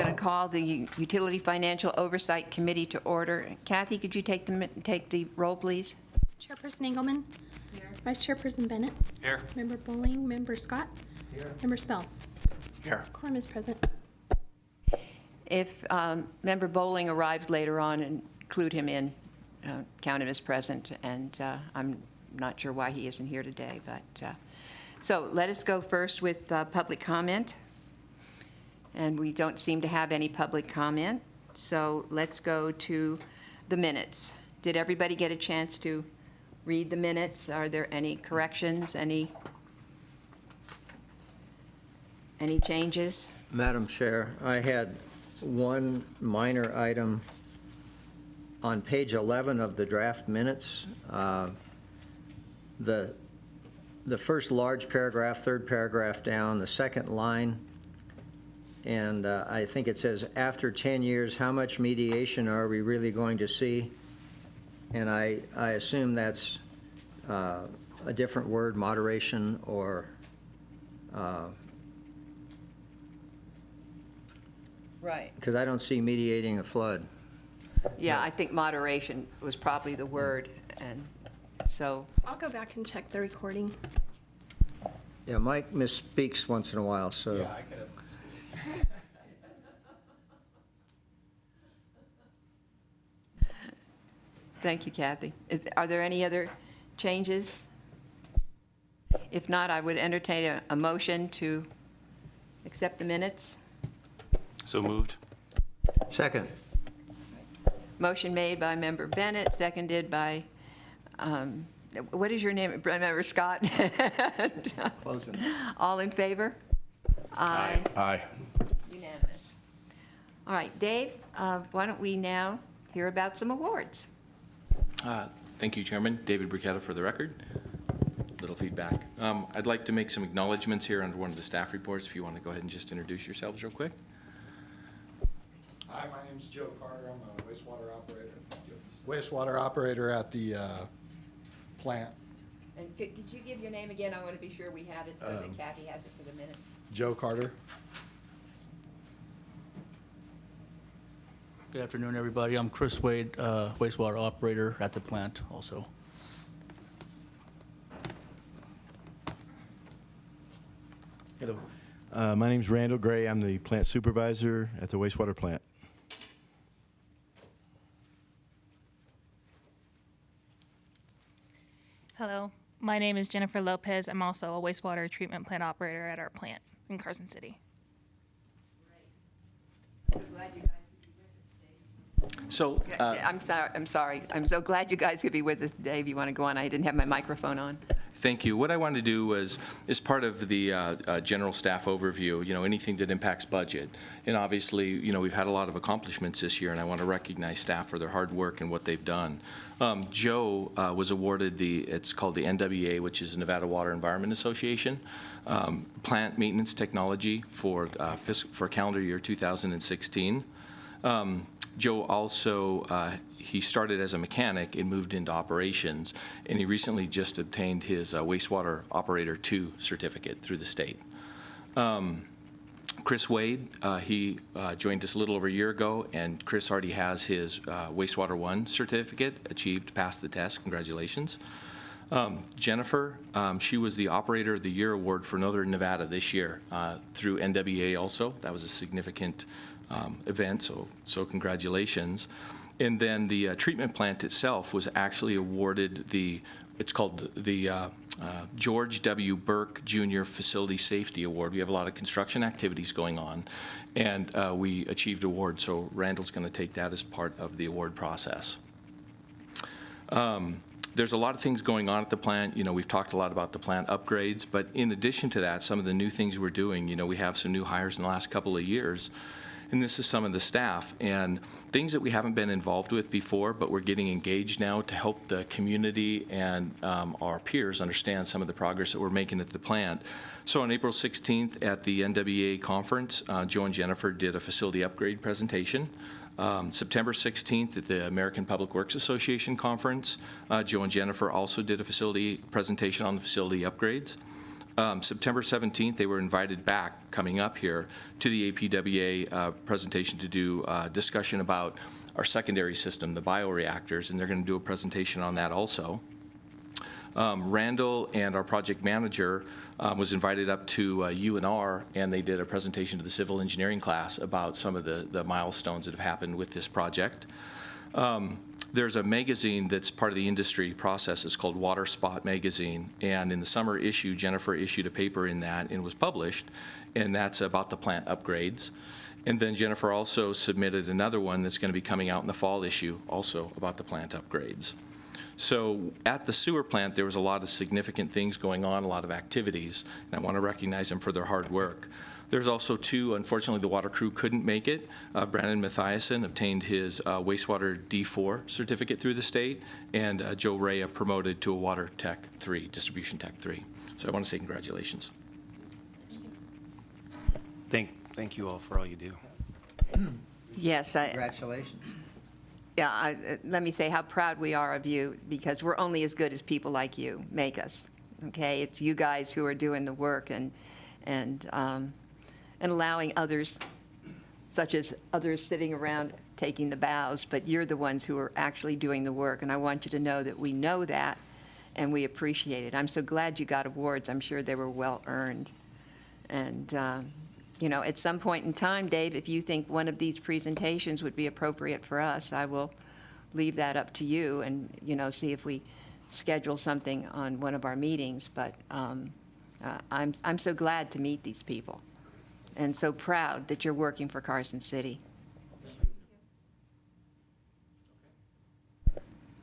going to call the Utility Financial Oversight Committee to order. Kathy, could you take the roll, please? Chairperson Engelmann. Here. Vice Chairperson Bennett. Here. Member Bowling. Member Scott. Here. Member Spell. Here. Quorum is present. If Member Bowling arrives later on, include him in, count him as present, and I'm not sure why he isn't here today. But so let us go first with public comment. And we don't seem to have any public comment, so let's go to the minutes. Did everybody get a chance to read the minutes? Are there any corrections, any changes? Madam Chair, I had one minor item on page 11 of the draft minutes. The first large paragraph, third paragraph down, the second line, and I think it says, after 10 years, how much mediation are we really going to see? And I assume that's a different word, moderation, or Right. because I don't see mediating a flood. Yeah, I think moderation was probably the word, and so, I'll go back and check the recording. Yeah, Mike misspeaks once in a while, so. Yeah, I could have. thank you, Kathy. Are there any other changes? If not, I would entertain a motion to accept the minutes. So moved. Second. Motion made by Member Bennett, seconded by, what is your name, Member Scott? Closing. All in favor? Aye. Aye. Unanimous. All right, Dave, why don't we now hear about some awards? Thank you, Chairman. David Brichetta for the record. Little feedback. I'd like to make some acknowledgments here under one of the staff reports. If you want to go ahead and just introduce yourselves real quick. Hi, my name's Joe Carter. I'm a wastewater operator at the plant. And could you give your name again? I want to be sure we have it so that Kathy has it for the minutes. Joe Carter. Good afternoon, everybody. I'm Chris Wade, wastewater operator at the plant also. Hello. My name's Randall Gray. I'm the plant supervisor at the wastewater plant. Hello, my name is Jennifer Lopez. I'm also a wastewater treatment plant operator at our plant in Carson City. So glad you guys could be with us today. So, I'm sorry. I'm so glad you guys could be with us today. If you want to go on, I didn't have my microphone on. thank you. What I wanted to do was, as part of the general staff overview, anything that impacts budget. And obviously, we've had a lot of accomplishments this year, and I want to recognize staff for their hard work and what they've done. Joe was awarded it's called the NWA, which is Nevada Water Environment Association, Plant Maintenance Technology for calendar year 2016. Joe also, he started as a mechanic and moved into operations, and he recently just obtained his Wastewater Operator 2 certificate through the state. Chris Wade, he joined us a little over a year ago, and Chris already has his Wastewater 1 certificate, achieved, passed the test. Congratulations. Jennifer, she was the Operator of the Year Award for Northern Nevada this year through NWA also. That was a significant event, so congratulations. And then the treatment plant itself was actually awarded it's called the George W. Burke Jr. Facility Safety Award. We have a lot of construction activities going on, and we achieved award, so Randall's going to take that as part of the award process. There's a lot of things going on at the plant. We've talked a lot about the plant upgrades, but in addition to that, some of the new things we're doing, we have some new hires in the last couple of years. And this is some of the staff and things that we haven't been involved with before, but we're getting engaged now to help the community and our peers understand some of the progress that we're making at the plant. So on April 16th at the NWA conference, Joe and Jennifer did a facility upgrade presentation. September 16th at the American Public Works Association conference, Joe and Jennifer also did a facility presentation on the facility upgrades. September 17th, they were invited back, coming up here, to the APWA presentation to do a discussion about our secondary system, the bioreactors, and they're going to do a presentation on that also. Randall and our project manager was invited up to UNR, and they did a presentation to the civil engineering class about some of the milestones that have happened with this project. There's a magazine that's part of the industry process. It's called Water Spot Magazine, and in the summer issue, Jennifer issued a paper in that and was published, and that's about the plant upgrades. And then Jennifer also submitted another one that's going to be coming out in the fall issue, also about the plant upgrades. So at the sewer plant, there was a lot of significant things going on, a lot of activities, and I want to recognize them for their hard work. There's also two, unfortunately, the water crew couldn't make it. Brandon Mathiasen obtained his wastewater D4 certificate through the state, and Joe Rea promoted to a water tech 3, distribution tech 3. So I want to say congratulations. Thank you all for all you do. Yes, Congratulations. let me say how proud we are of you, because we're only as good as people like you make us, okay? It's you guys who are doing the work and allowing others, such as others sitting around taking the bows, but you're the ones who are actually doing the work, and I want you to know that we know that, and we appreciate it. I'm so glad you got awards. I'm sure they were well-earned. And, you know, at some point in time, Dave, if you think one of these presentations would be appropriate for us, I will leave that up to you and, you know, see if we schedule something on one of our meetings. But I'm so glad to meet these people and so proud that you're working for Carson City.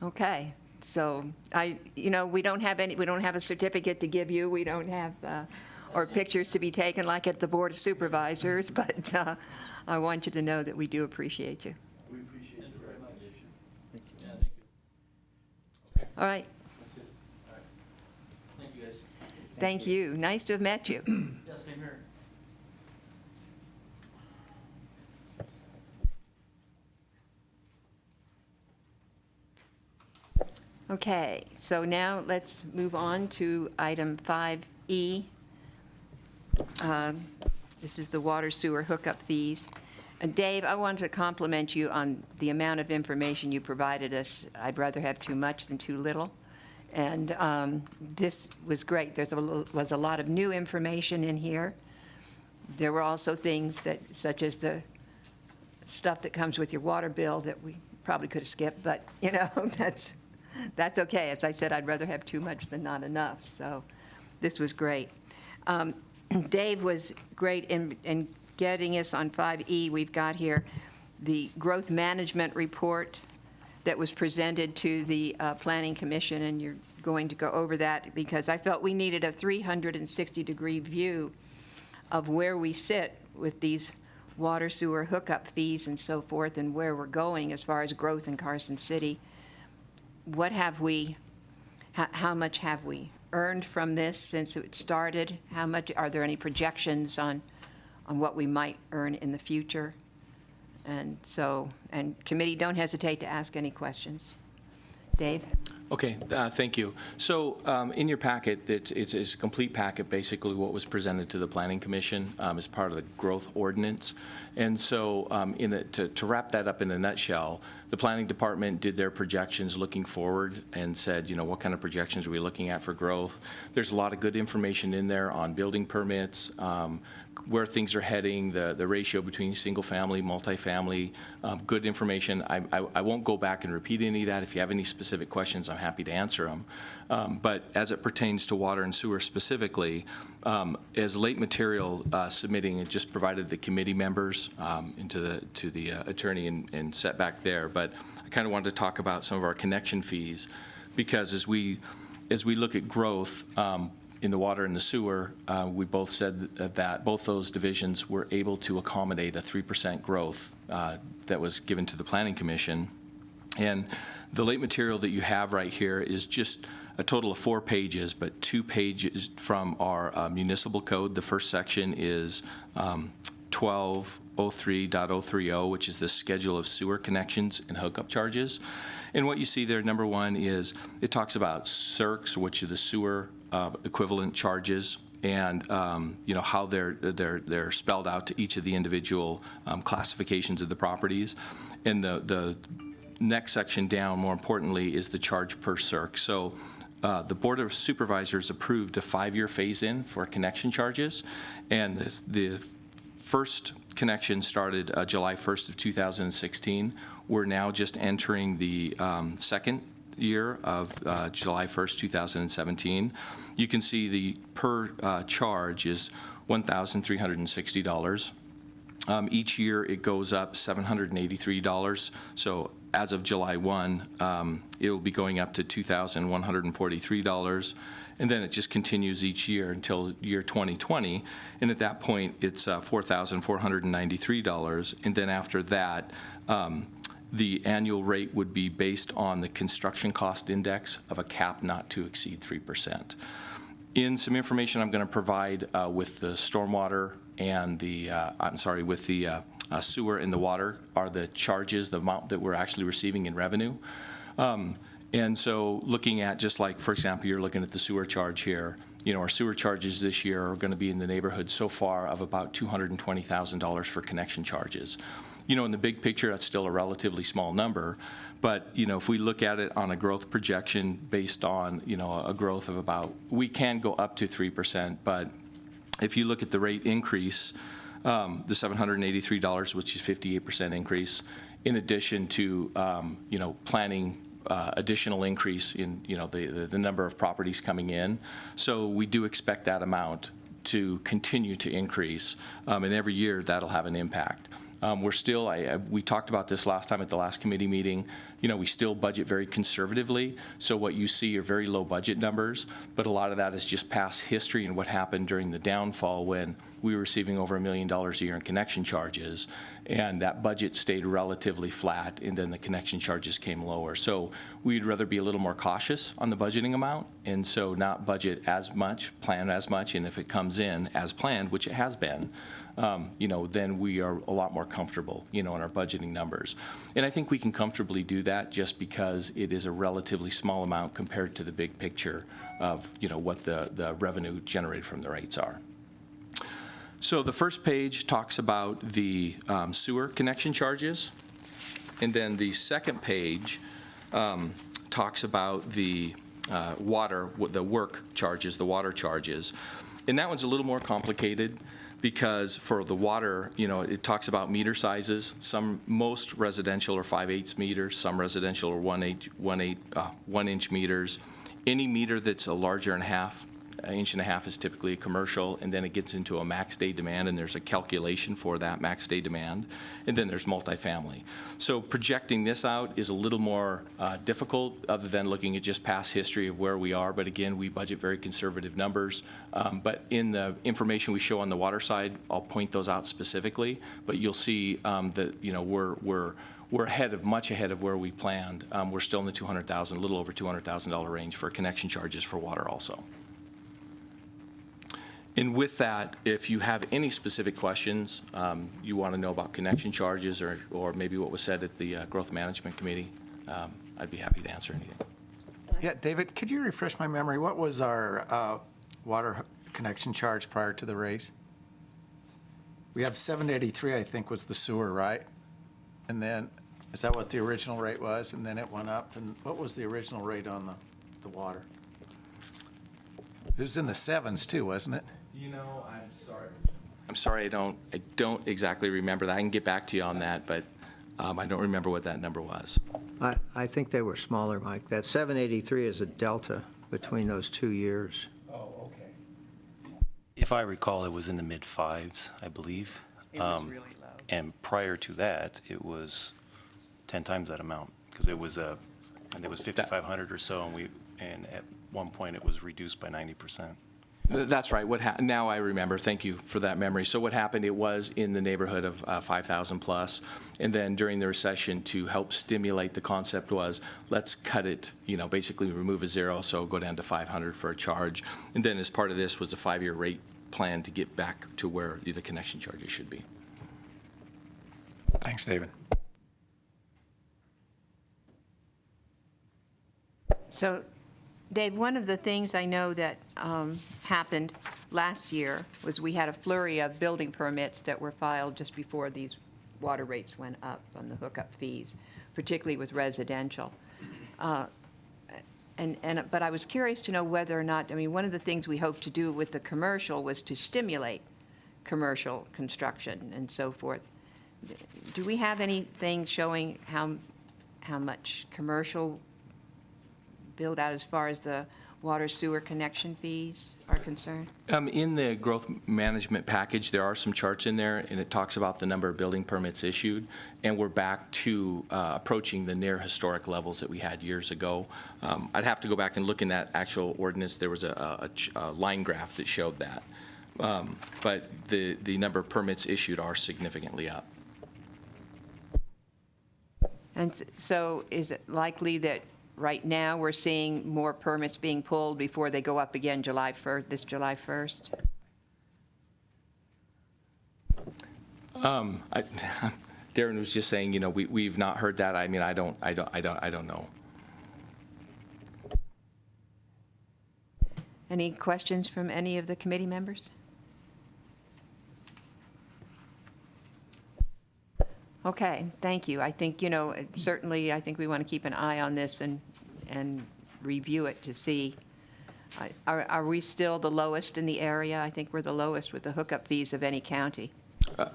Okay, so you know, we don't have a certificate to give you. We don't have, or pictures to be taken like at the Board of Supervisors, but I want you to know that we do appreciate you. We appreciate it very much. Thank you. Yeah, thank you. All right, All right. Thank you, guys. thank you. Nice to have met you. Yeah, same here. Okay, so now let's move on to item 5E. This is the water sewer hookup fees. Dave, I want to compliment you on the amount of information you provided us. I'd rather have too much than too little. And this was great. There was a lot of new information in here. There were also things that, such as the stuff that comes with your water bill that we probably could have skipped, but, you know, that's okay. As I said, I'd rather have too much than not enough. So this was great. Dave was great in getting us on 5E. We've got here the growth management report that was presented to the Planning Commission, and you're going to go over that because I felt we needed a 360-degree view of where we sit with these water sewer hookup fees and so forth, and where we're going as far as growth in Carson City. What have we, how much have we earned from this since it started? How much, are there any projections on what we might earn in the future? And so, and committee, don't hesitate to ask any questions. Dave? Okay, thank you. So in your packet, it's a complete packet, basically what was presented to the Planning Commission as part of the growth ordinance. And so to wrap that up in a nutshell, the Planning Department did their projections looking forward and said, you know, what kind of projections are we looking at for growth? There's a lot of good information in there on building permits, where things are heading, the ratio between single-family, multifamily, good information. I won't go back and repeat any of that. If you have any specific questions, I'm happy to answer them. But as it pertains to water and sewer specifically, as late material submitting, it just provided the committee members to the attorney and set back there. But I kind of wanted to talk about some of our connection fees, because as we look at growth, in the water and the sewer, we both said that both those divisions were able to accommodate a 3% growth that was given to the Planning Commission. And the late material that you have right here is just a total of 4 pages, but 2 pages from our municipal code. The first section is 1203.030, which is the schedule of sewer connections and hookup charges. And what you see there, number 1, is it talks about CERCs, which are the sewer equivalent charges, and how they're spelled out to each of the individual classifications of the properties. And the next section down, more importantly, is the charge per circ. So the Board of Supervisors approved a 5-year phase-in for connection charges, and the first connection started July 1st of 2016. We're now just entering the second year of July 1st, 2017. You can see the per charge is $1,360. Each year it goes up $783. So as of July 1, it will be going up to $2,143. And then it just continues each year until year 2020. And at that point, it's $4,493. And then after that, the annual rate would be based on the construction cost index of a cap not to exceed 3%. In some information I'm going to provide with the stormwater and the, with the sewer and the water are the charges, the amount that we're actually receiving in revenue. And so looking at just like, for example, you're looking at the sewer charge here, our sewer charges this year are going to be in the neighborhood so far of about $220,000 for connection charges. In the big picture, that's still a relatively small number, but, if we look at it on a growth projection based on, a growth of about, we can go up to 3%, but if you look at the rate increase, the $783, which is 58% increase, in addition to, planning additional increase in, the number of properties coming in. So we do expect that amount to continue to increase, and every year that'll have an impact. We're still, we talked about this last time at the last committee meeting, we still budget very conservatively. So what you see are very low budget numbers, but a lot of that is just past history and what happened during the downfall when we were receiving over $1 million a year in connection charges, and that budget stayed relatively flat, and then the connection charges came lower. So we'd rather be a little more cautious on the budgeting amount, and so not budget as much, plan as much, and if it comes in as planned, which it has been, then we are a lot more comfortable, in our budgeting numbers. And I think we can comfortably do that just because it is a relatively small amount compared to the big picture of, what the revenue generated from the rates are. So the first page talks about the sewer connection charges, and then the second page talks about the water, the work charges, the water charges. And that one's a little more complicated because for the water, it talks about meter sizes. Most residential are 5/8 meters, some residential are 1 inch meters. Any meter that's a larger and a half, an inch and a half is typically a commercial, and then it gets into a max day demand, and there's a calculation for that max day demand, and then there's multifamily. So projecting this out is a little more difficult other than looking at just past history of where we are, but again, we budget very conservative numbers. But in the information we show on the water side, I'll point those out specifically, but you'll see that, we're much ahead of where we planned. We're still in the $200,000, a little over $200,000 range for connection charges for water also. And with that, if you have any specific questions, you want to know about connection charges or maybe what was said at the Growth Management Committee, I'd be happy to answer anything. Yeah, David, could you refresh my memory? What was our water connection charge prior to the raise? We have $783, I think, was the sewer, right? And then, is that what the original rate was? And then it went up, and what was the original rate on the water? It was in the sevens too, wasn't it? I'm sorry, I don't exactly remember that. I can get back to you on that, but I don't remember what that number was. I think they were smaller, Mike. That 783 is a delta between those 2 years. Oh, okay. If I recall, it was in the mid-5s, I believe. It was really low. And prior to that, it was 10 times that amount, because it was and it was 5,500 or so, and at one point it was reduced by 90%. That's right. Now I remember. Thank you for that memory. So what happened, it was in the neighborhood of 5,000 plus. And then during the recession, to help stimulate, the concept was, let's cut it, basically remove a zero, so go down to 500 for a charge. And then as part of this was a 5-year rate plan to get back to where the connection charges should be. Thanks, David. So, Dave, one of the things I know that happened last year was we had a flurry of building permits that were filed just before these water rates went up on the hookup fees, particularly with residential. But I was curious to know whether or not, I mean, one of the things we hoped to do with the commercial was to stimulate commercial construction and so forth. Do we have anything showing how much commercial build out as far as the water sewer connection fees are concerned? In the growth management package, there are some charts in there, and it talks about the number of building permits issued, and we're back to approaching the near historic levels that we had years ago. I'd have to go back and look in that actual ordinance. There was a line graph that showed that. But the number of permits issued are significantly up. And so is it likely that right now we're seeing more permits being pulled before they go up again this July 1st? Darren was just saying, we've not heard that. I mean, I don't know. Any questions from any of the committee members? Okay, thank you. I think, certainly I think we want to keep an eye on this and review it to see. Are we still the lowest in the area? I think we're the lowest with the hookup fees of any county.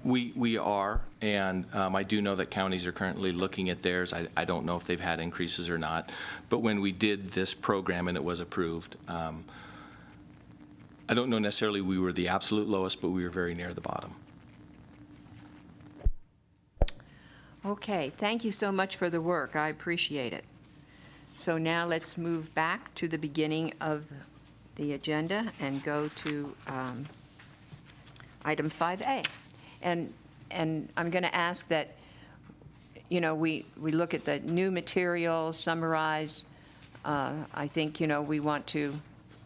We are, and I do know that counties are currently looking at theirs. I don't know if they've had increases or not. But when we did this program and it was approved, I don't know necessarily we were the absolute lowest, but we were very near the bottom. Okay, thank you so much for the work. I appreciate it. So now let's move back to the beginning of the agenda and go to item 5A. And I'm going to ask that, we look at the new material, summarize. I think, we want to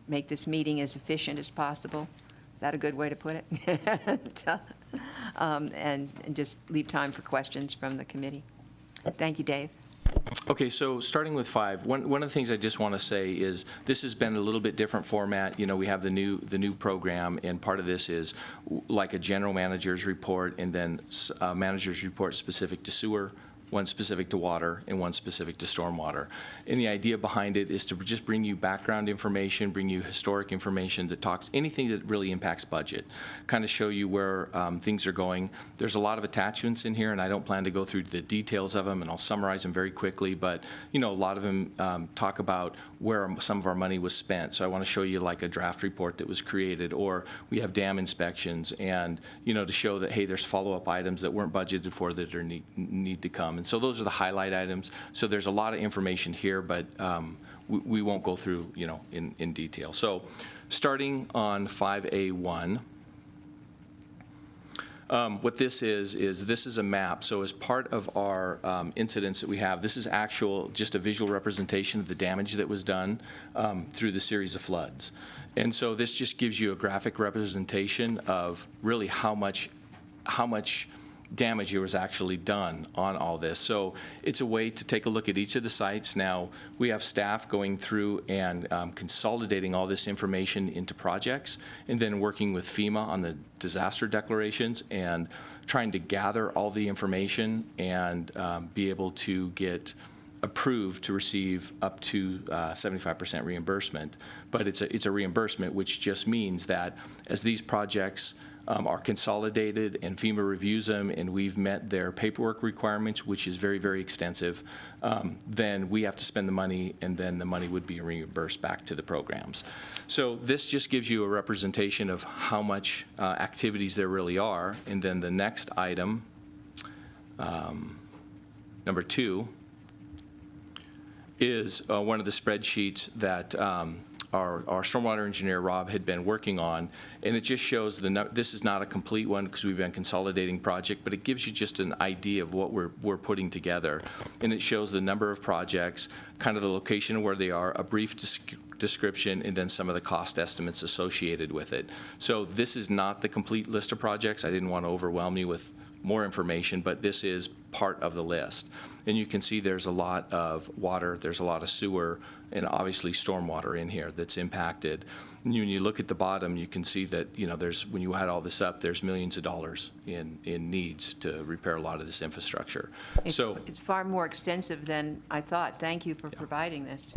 make this meeting as efficient as possible. Is that a good way to put it? And just leave time for questions from the committee. Thank you, Dave. Okay, so starting with 5, one of the things I just want to say is this has been a little bit different format. We have the new program, and part of this is like a general manager's report, and then a manager's report specific to sewer, one specific to water, and one specific to stormwater. And the idea behind it is to just bring you background information, bring you historic information that talks, anything that really impacts budget, kind of show you where things are going. There's a lot of attachments in here, and I don't plan to go through the details of them, and I'll summarize them very quickly, but a lot of them talk about where some of our money was spent. So I want to show you like a draft report that was created, or we have dam inspections, and to show that, hey, there's follow-up items that weren't budgeted for that are need to come. And so those are the highlight items. So there's a lot of information here, but we won't go through, in detail. So starting on 5A1, what this is this is a map. So as part of our incidents that we have, this is just a visual representation of the damage that was done through the series of floods. And so this just gives you a graphic representation of really how much damage was actually done on all this. So it's a way to take a look at each of the sites. Now, we have staff going through and consolidating all this information into projects, and then working with FEMA on the disaster declarations and trying to gather all the information and be able to get approved to receive up to 75% reimbursement. But it's a reimbursement, which just means that as these projects are consolidated and FEMA reviews them and we've met their paperwork requirements, which is very, very extensive, then we have to spend the money, and then the money would be reimbursed back to the programs. So this just gives you a representation of how much activities there really are. And then the next item, number 2, is one of the spreadsheets that our stormwater engineer, Rob, had been working on, and it just shows this is not a complete one because we've been consolidating project, but it gives you just an idea of what we're putting together. And it shows the number of projects, kind of the location of where they are, a brief description, and then some of the cost estimates associated with it. So this is not the complete list of projects. I didn't want to overwhelm you with more information, but this is part of the list. And you can see there's a lot of water, there's a lot of sewer, and obviously stormwater in here that's impacted. And when you look at the bottom, you can see that, there's, when you add all this up, there's millions of dollars in needs to repair a lot of this infrastructure. So It's far more extensive than I thought. Thank you for providing this.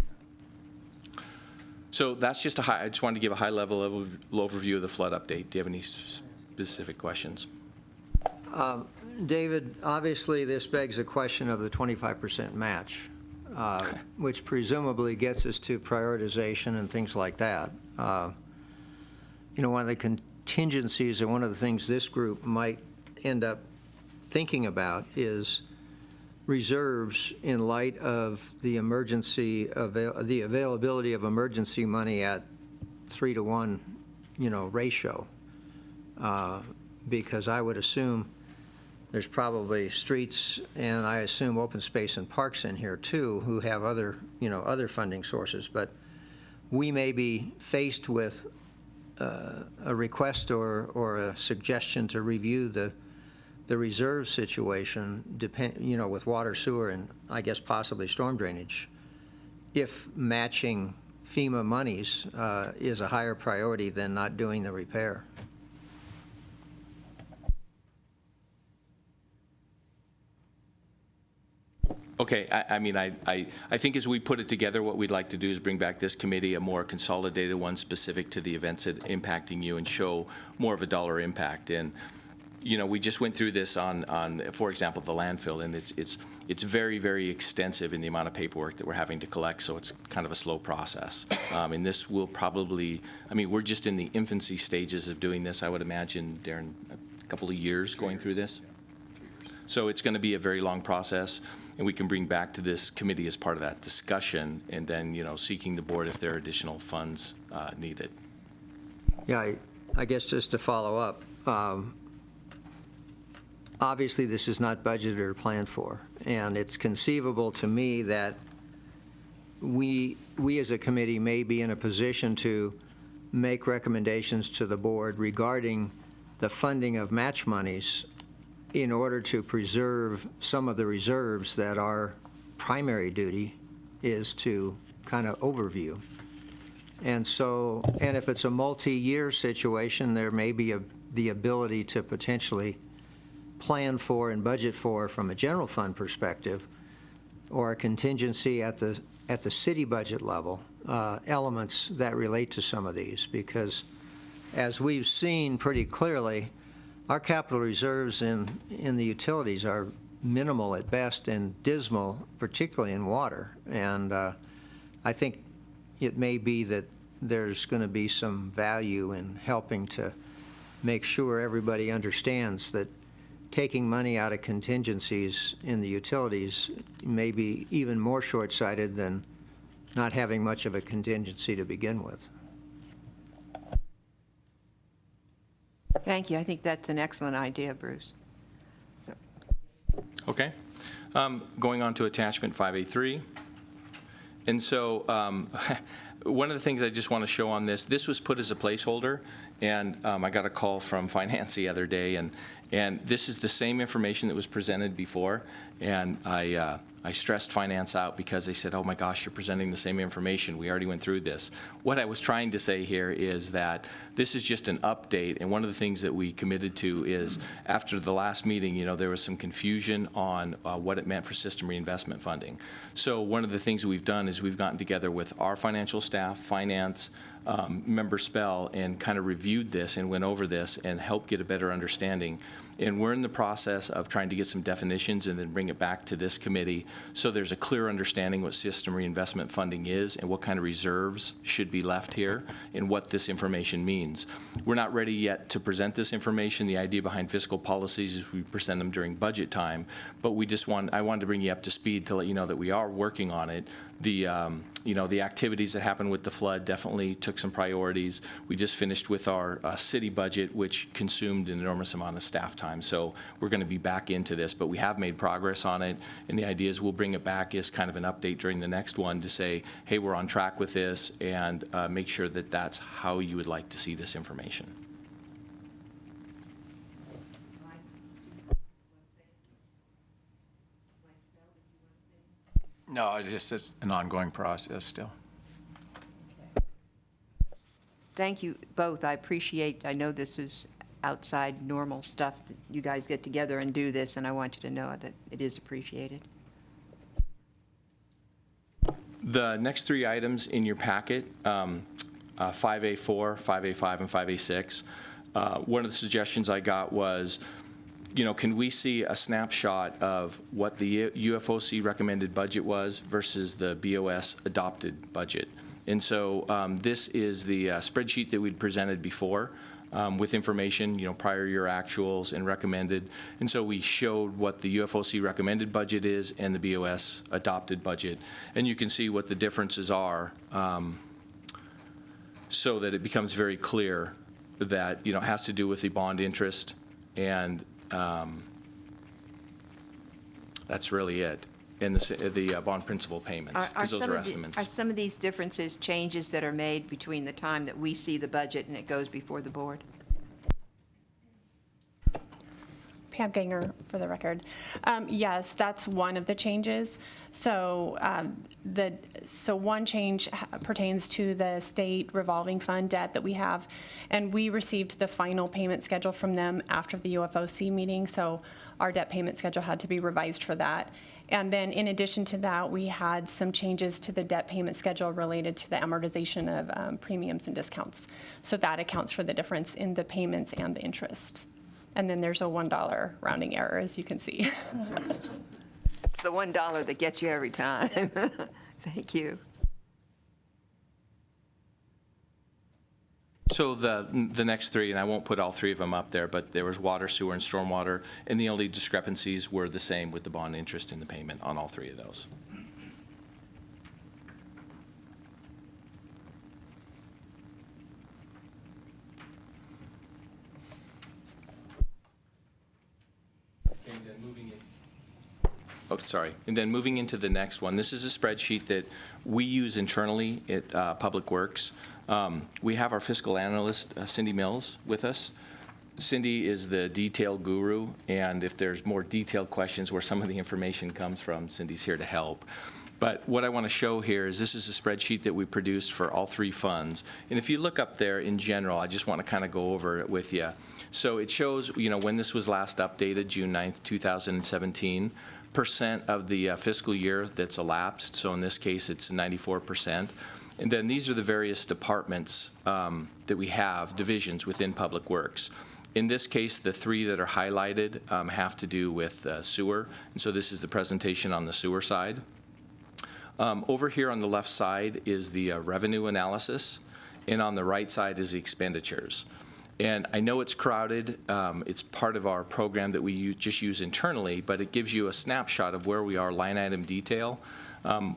So that's just I just wanted to give a high-level overview of the flood update. Do you have any specific questions? David, obviously, this begs the question of the 25% match, which presumably gets us to prioritization and things like that. One of the contingencies and one of the things this group might end up thinking about is reserves in light of the the availability of emergency money at 3-to-1, ratio. Because I would assume there's probably streets and I assume open space and parks in here too who have other funding sources. But we may be faced with a request or a suggestion to review the reserve situation, with water, sewer, and I guess possibly storm drainage, if matching FEMA monies is a higher priority than not doing the repair. Okay, I think as we put it together, what we'd like to do is bring back this committee a more consolidated one specific to the events that impacting you and show more of a dollar impact. And we just went through this on, for example, the landfill, and it's very, very extensive in the amount of paperwork that we're having to collect, so it's kind of a slow process. And this will probably, we're just in the infancy stages of doing this. I would imagine, Darren, a couple of years going through this. So it's going to be a very long process, and we can bring back to this committee as part of that discussion, and then, seeking the board if there are additional funds needed. Yeah, I guess just to follow up, obviously, this is not budgeted or planned for, and it's conceivable to me that we as a committee may be in a position to make recommendations to the board regarding the funding of match monies in order to preserve some of the reserves that our primary duty is to kind of overview. And so, and if it's a multi-year situation, there may be the ability to potentially plan for and budget for, from a general fund perspective, or a contingency at the city budget level, elements that relate to some of these. Because as we've seen pretty clearly, our capital reserves in the utilities are minimal at best and dismal, particularly in water. And I think it may be that there's going to be some value in helping to make sure everybody understands that taking money out of contingencies in the utilities may be even more short-sighted than not having much of a contingency to begin with. Thank you. I think that's an excellent idea, Bruce. Okay. Going on to attachment 5A3. And so one of the things I just want to show on this was put as a placeholder, and I got a call from finance the other day, and this is the same information that was presented before, and I stressed finance out because they said, oh my gosh, you're presenting the same information. We already went through this. What I was trying to say here is that this is just an update, and one of the things that we committed to is after the last meeting, there was some confusion on what it meant for system reinvestment funding. So one of the things that we've done is we've gotten together with our financial staff, finance, member Spell, and kind of reviewed this and went over this and helped get a better understanding. And we're in the process of trying to get some definitions and then bring it back to this committee so there's a clear understanding what system reinvestment funding is and what kind of reserves should be left here and what this information means. We're not ready yet to present this information. The idea behind fiscal policies is we present them during budget time, but I wanted to bring you up to speed to let you know that we are working on it. The activities that happened with the flood definitely took some priorities. We just finished with our city budget, which consumed an enormous amount of staff time. So we're going to be back into this, but we have made progress on it. And the idea is we'll bring it back as kind of an update during the next one to say, hey, we're on track with this, and make sure that that's how you would like to see this information. No, it's an ongoing process still. Thank you both. I appreciate, I know this is outside normal stuff that you guys get together and do this, and I want you to know that it is appreciated. The next three items in your packet, 5A4, 5A5, and 5A6, one of the suggestions I got was, can we see a snapshot of what the UFOC recommended budget was versus the BOS adopted budget? And so this is the spreadsheet that we'd presented before with information, prior year actuals and recommended. And so we showed what the UFOC recommended budget is and the BOS adopted budget. And you can see what the differences are so that it becomes very clear that, it has to do with the bond interest, and that's really it. And the bond principal payments, because those are estimates. Are some of these differences changes that are made between the time that we see the budget and it goes before the board? Pam Ganger, for the record. Yes, that's one of the changes. So one change pertains to the state revolving fund debt that we have, and we received the final payment schedule from them after the UFOC meeting, so our debt payment schedule had to be revised for that. And then in addition to that, we had some changes to the debt payment schedule related to the amortization of premiums and discounts. So that accounts for the difference in the payments and the interest. And then there's a $1 rounding error, as you can see. It's the $1 that gets you every time. Thank you. So the next three, and I won't put all three of them up there, but there was water, sewer, and stormwater, and the only discrepancies were the same with the bond interest and the payment on all three of those. And then moving into the next one, this is a spreadsheet that we use internally at Public Works. We have our fiscal analyst, Cindy Mills, with us. Cindy is the detail guru, and if there's more detailed questions where some of the information comes from, Cindy's here to help. But what I want to show here is this is a spreadsheet that we produced for all three funds. And if you look up there in general, I just want to kind of go over it with you. So it shows, when this was last updated, June 9th, 2017, percent of the fiscal year that's elapsed. So in this case, it's 94%. And then these are the various departments that we have, divisions within Public Works. In this case, the three that are highlighted have to do with sewer. And so this is the presentation on the sewer side. Over here on the left side is the revenue analysis, and on the right side is the expenditures. And I know it's crowded. It's part of our program that we just use internally, but it gives you a snapshot of where we are line item detail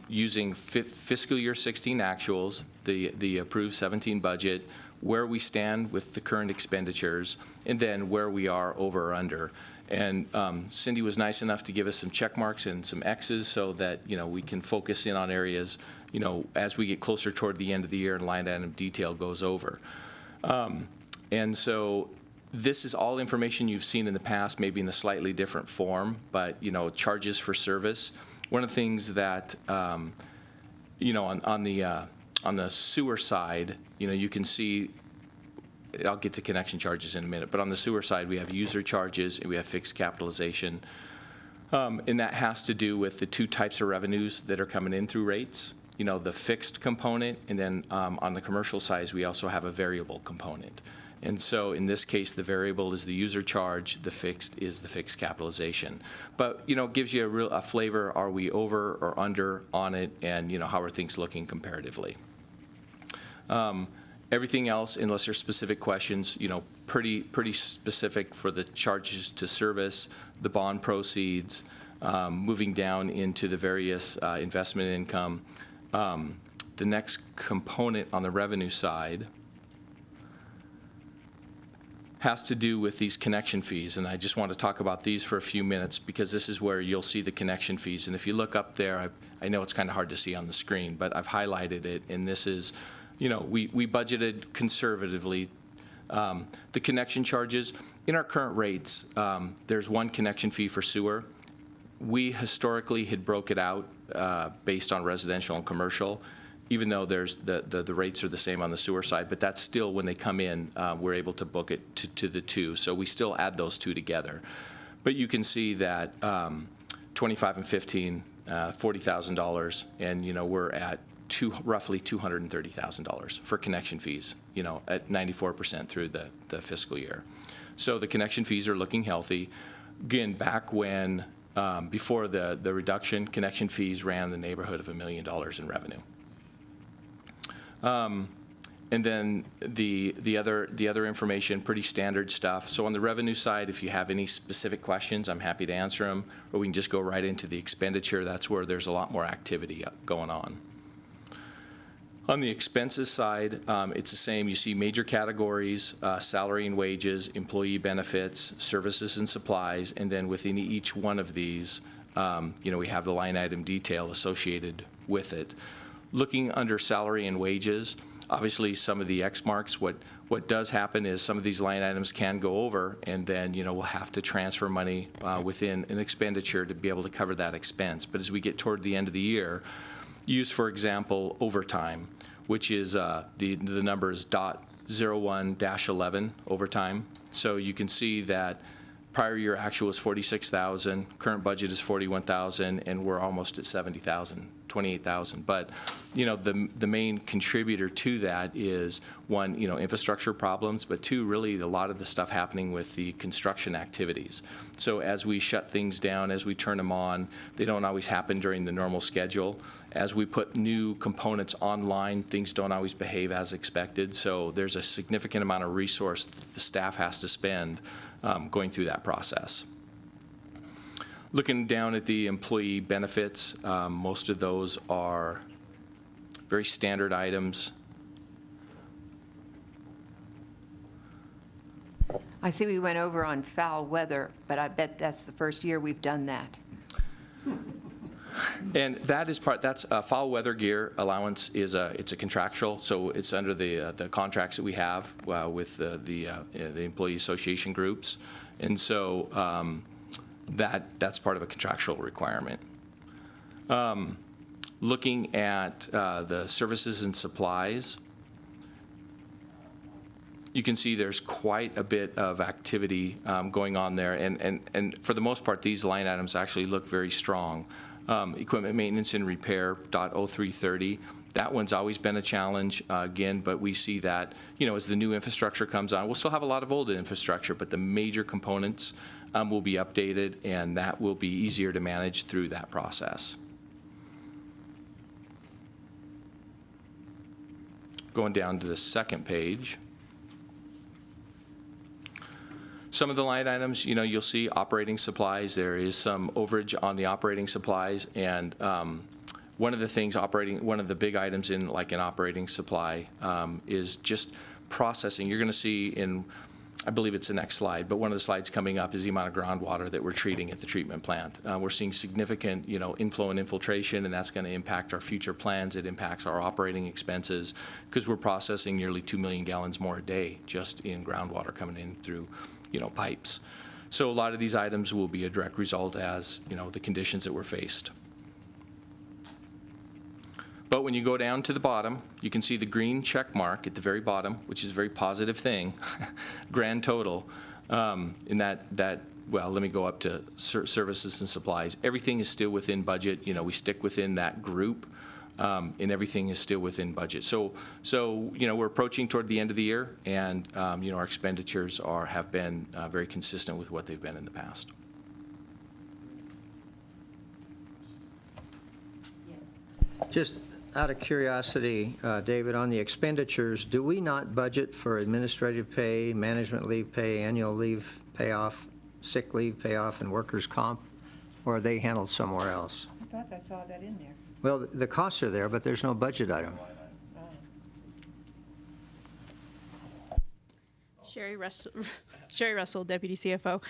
using fiscal year 16 actuals, the approved 17 budget, where we stand with the current expenditures, and then where we are over or under. And Cindy was nice enough to give us some check marks and some X's so that we can focus in on areas as we get closer toward the end of the year and line item detail goes over. And so this is all information you've seen in the past, maybe in a slightly different form, but charges for service. One of the things that on the sewer side, you can see. I'll get to connection charges in a minute, but on the sewer side, we have user charges and we have fixed capitalization. And that has to do with the two types of revenues that are coming in through rates, the fixed component, and then on the commercial side, we also have a variable component. And so in this case, the variable is the user charge, the fixed is the fixed capitalization. But, it gives you a flavor, are we over or under on it, and, how are things looking comparatively. Everything else, unless there's specific questions, pretty specific for the charges to service, the bond proceeds, moving down into the various investment income. The next component on the revenue side has to do with these connection fees, and I just want to talk about these for a few minutes because this is where you'll see the connection fees. And if you look up there, I know it's kind of hard to see on the screen, but I've highlighted it, and this is, we budgeted conservatively. The connection charges, in our current rates, there's one connection fee for sewer. We historically had broke it out based on residential and commercial, even though there's the rates are the same on the sewer side, but that's still, when they come in, we're able to book it to the two. So we still add those two together. But you can see that 25 and 15, $40,000, and, you know, we're at roughly $230,000 for connection fees, you know, at 94% through the fiscal year. So the connection fees are looking healthy. Again, back when, before the reduction, connection fees ran in the neighborhood of $1 million in revenue. And then the other information, pretty standard stuff. So on the revenue side, if you have any specific questions, I'm happy to answer them, or we can just go right into the expenditure. That's where there's a lot more activity going on. On the expenses side, it's the same. You see major categories: salary and wages, employee benefits, services and supplies, and then within each one of these, you know, we have the line item detail associated with it. Looking under salary and wages, obviously some of the X marks, what does happen is some of these line items can go over, and then, you know, we'll have to transfer money within an expenditure to be able to cover that expense. But as we get toward the end of the year, use, for example, overtime, which is the number is .01-11 overtime. So you can see that prior year actual was 46,000, current budget is 41,000, and we're almost at 70,000, 28,000. But, you know, the main contributor to that is, one, you know, infrastructure problems, but two, really a lot of the stuff happening with the construction activities. So as we shut things down, as we turn them on, they don't always happen during the normal schedule. As we put new components online, things don't always behave as expected. So there's a significant amount of resource that the staff has to spend going through that process. Looking down at the employee benefits, most of those are very standard items. I see we went over on foul weather, but I bet that's the first year we've done that. And that is that's foul weather gear allowance is it's a contractual, so it's under the contracts that we have with the employee association groups, and so that's part of a contractual requirement. Looking at the services and supplies, you can see there's quite a bit of activity going on there, and for the most part, these line items actually look very strong. Equipment maintenance and repair, .0330. That one's always been a challenge, again, but we see that, you know, as the new infrastructure comes on, we'll still have a lot of old infrastructure, but the major components will be updated, and that will be easier to manage through that process. Going down to the second page. Some of the line items, you know, you'll see operating supplies. There is some overage on the operating supplies, and one of the things one of the big items in like an operating supply is just processing. You're going to see in, I believe it's the next slide, but one of the slides coming up is the amount of groundwater that we're treating at the treatment plant. We're seeing significant, you know, inflow and infiltration, and that's going to impact our future plans. It impacts our operating expenses because we're processing nearly 2 million gallons more a day just in groundwater coming in through, you know, pipes. So a lot of these items will be a direct result as, you know, the conditions that we're faced. But when you go down to the bottom, you can see the green check mark at the very bottom, which is a very positive thing, grand total. In that, well, let me go up to services and supplies. Everything is still within budget. You know, we stick within that group, and everything is still within budget. So you know, we're approaching toward the end of the year, and you know, our expenditures have been very consistent with what they've been in the past. Just out of curiosity, David, on the expenditures, do we not budget for administrative pay, management leave pay, annual leave payoff, sick leave payoff, and workers' comp, or are they handled somewhere else? I thought I saw that in there. Well, the costs are there, but there's no budget item. Sherry Russell, Deputy CFO.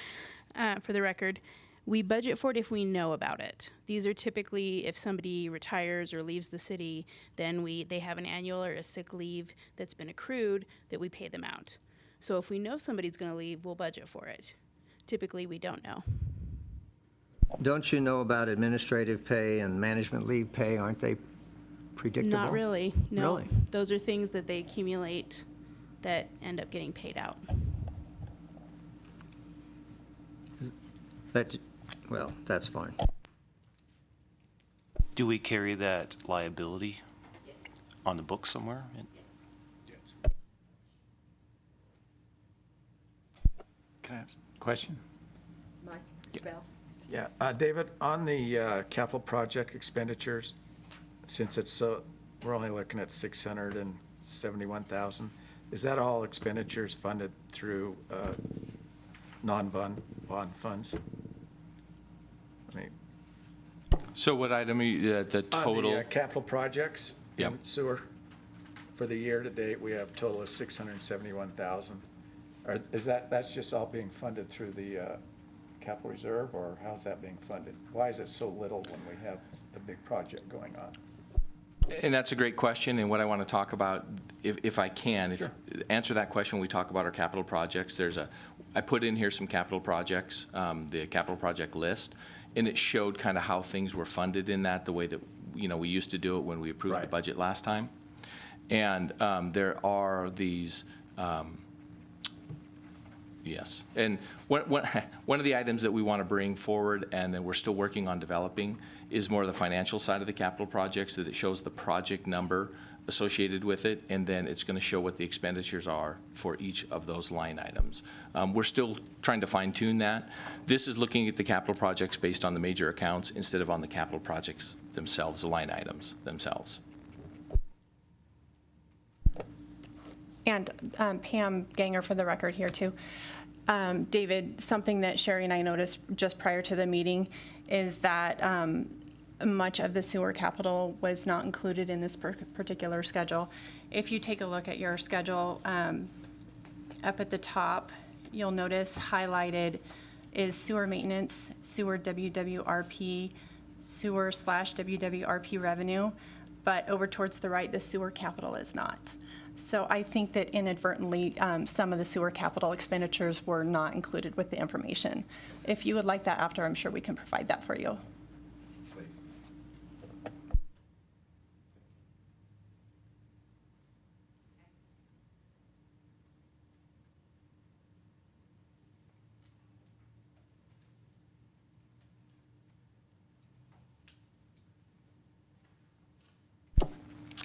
For the record, we budget for it if we know about it. These are typically if somebody retires or leaves the city, then they have an annual or a sick leave that's been accrued that we pay them out. So if we know somebody's going to leave, we'll budget for it. Typically, we don't know. Don't you know about administrative pay and management leave pay? Aren't they predictable? Not really, no. Really? Those are things that they accumulate that end up getting paid out. Well, that's fine. Do we carry that liability on the books somewhere? Can I ask a question? Mike, Isabel? Yeah, David, on the capital project expenditures, since it's we're only looking at 671,000, is that all expenditures funded through non-bond funds? I mean, So what item, are you- the total? on the capital projects Yep. in sewer, for the year to date, we have a total of 671,000. Is that's just all being funded through the capital reserve, or how's that being funded? Why is it so little when we have a big project going on? And that's a great question, and what I want to talk about, if I can, answer that question when we talk about our capital projects. I put in here some capital projects, the capital project list, and it showed kind of how things were funded in that, the way that, we used to do it when we approved the Right. budget last time. And there are these, yes. And one of the items that we want to bring forward and that we're still working on developing is more of the financial side of the capital projects, that it shows the project number associated with it, and then it's going to show what the expenditures are for each of those line items. We're still trying to fine tune that. This is looking at the capital projects based on the major accounts instead of on the capital projects themselves, the line items themselves. And Pam Ganger for the record here too. David, something that Sherry and I noticed just prior to the meeting is that much of the sewer capital was not included in this particular schedule. If you take a look at your schedule, up at the top, you'll notice highlighted is sewer maintenance, sewer WWRP, sewer/WWRP revenue, but over towards the right, the sewer capital is not. So I think that inadvertently, some of the sewer capital expenditures were not included with the information. If you would like that after, I'm sure we can provide that for you.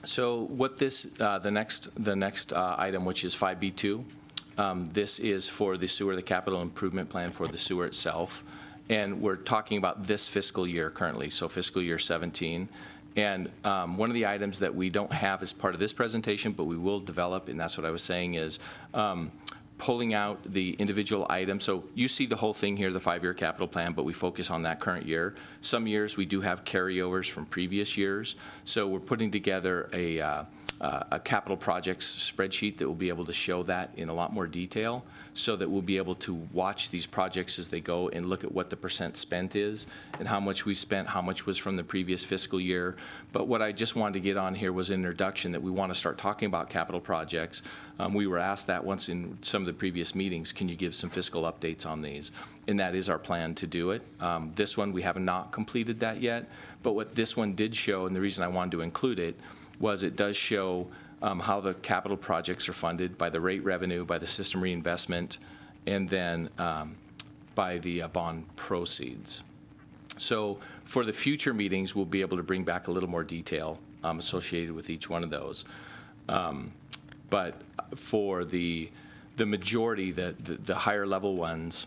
So what this, the next item, which is 5B2, this is for the sewer, the capital improvement plan for the sewer itself. And we're talking about this fiscal year currently, so fiscal year 17. And one of the items that we don't have as part of this presentation, but we will develop, and that's what I was saying, is pulling out the individual items. So you see the whole thing here, the 5-year capital plan, but we focus on that current year. Some years we do have carryovers from previous years. So we're putting together a capital projects spreadsheet that will be able to show that in a lot more detail, so that we'll be able to watch these projects as they go and look at what the percent spent is and how much we spent, how much was from the previous fiscal year. But what I just wanted to get on here was an introduction that we want to start talking about capital projects. We were asked that once in some of the previous meetings, can you give some fiscal updates on these? And that is our plan to do it. This one, we have not completed that yet, but what this one did show, and the reason I wanted to include it, was it does show how the capital projects are funded by the rate revenue, by the system reinvestment, and then by the bond proceeds. So for the future meetings, we'll be able to bring back a little more detail associated with each one of those. But for the majority, the higher level ones,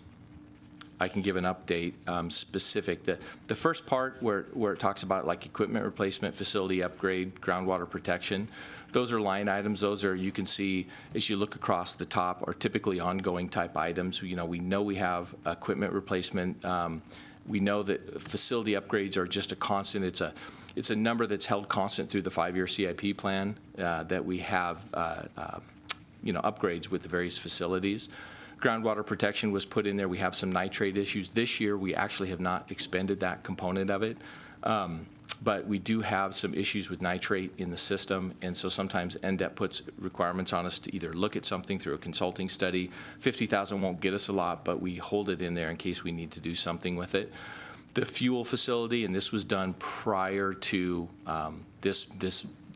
I can give an update specific. The first part where it talks about like equipment replacement, facility upgrade, groundwater protection, those are line items. Those are, you can see as you look across the top, are typically ongoing type items. We know we have equipment replacement. We know that facility upgrades are just a constant. It's a number that's held constant through the 5-year CIP plan that we have upgrades with the various facilities. Groundwater protection was put in there. We have some nitrate issues. This year, we actually have not expended that component of it. But we do have some issues with nitrate in the system, and so sometimes NDEP puts requirements on us to either look at something through a consulting study. $50,000 won't get us a lot, but we hold it in there in case we need to do something with it. The fuel facility, and this was done prior to this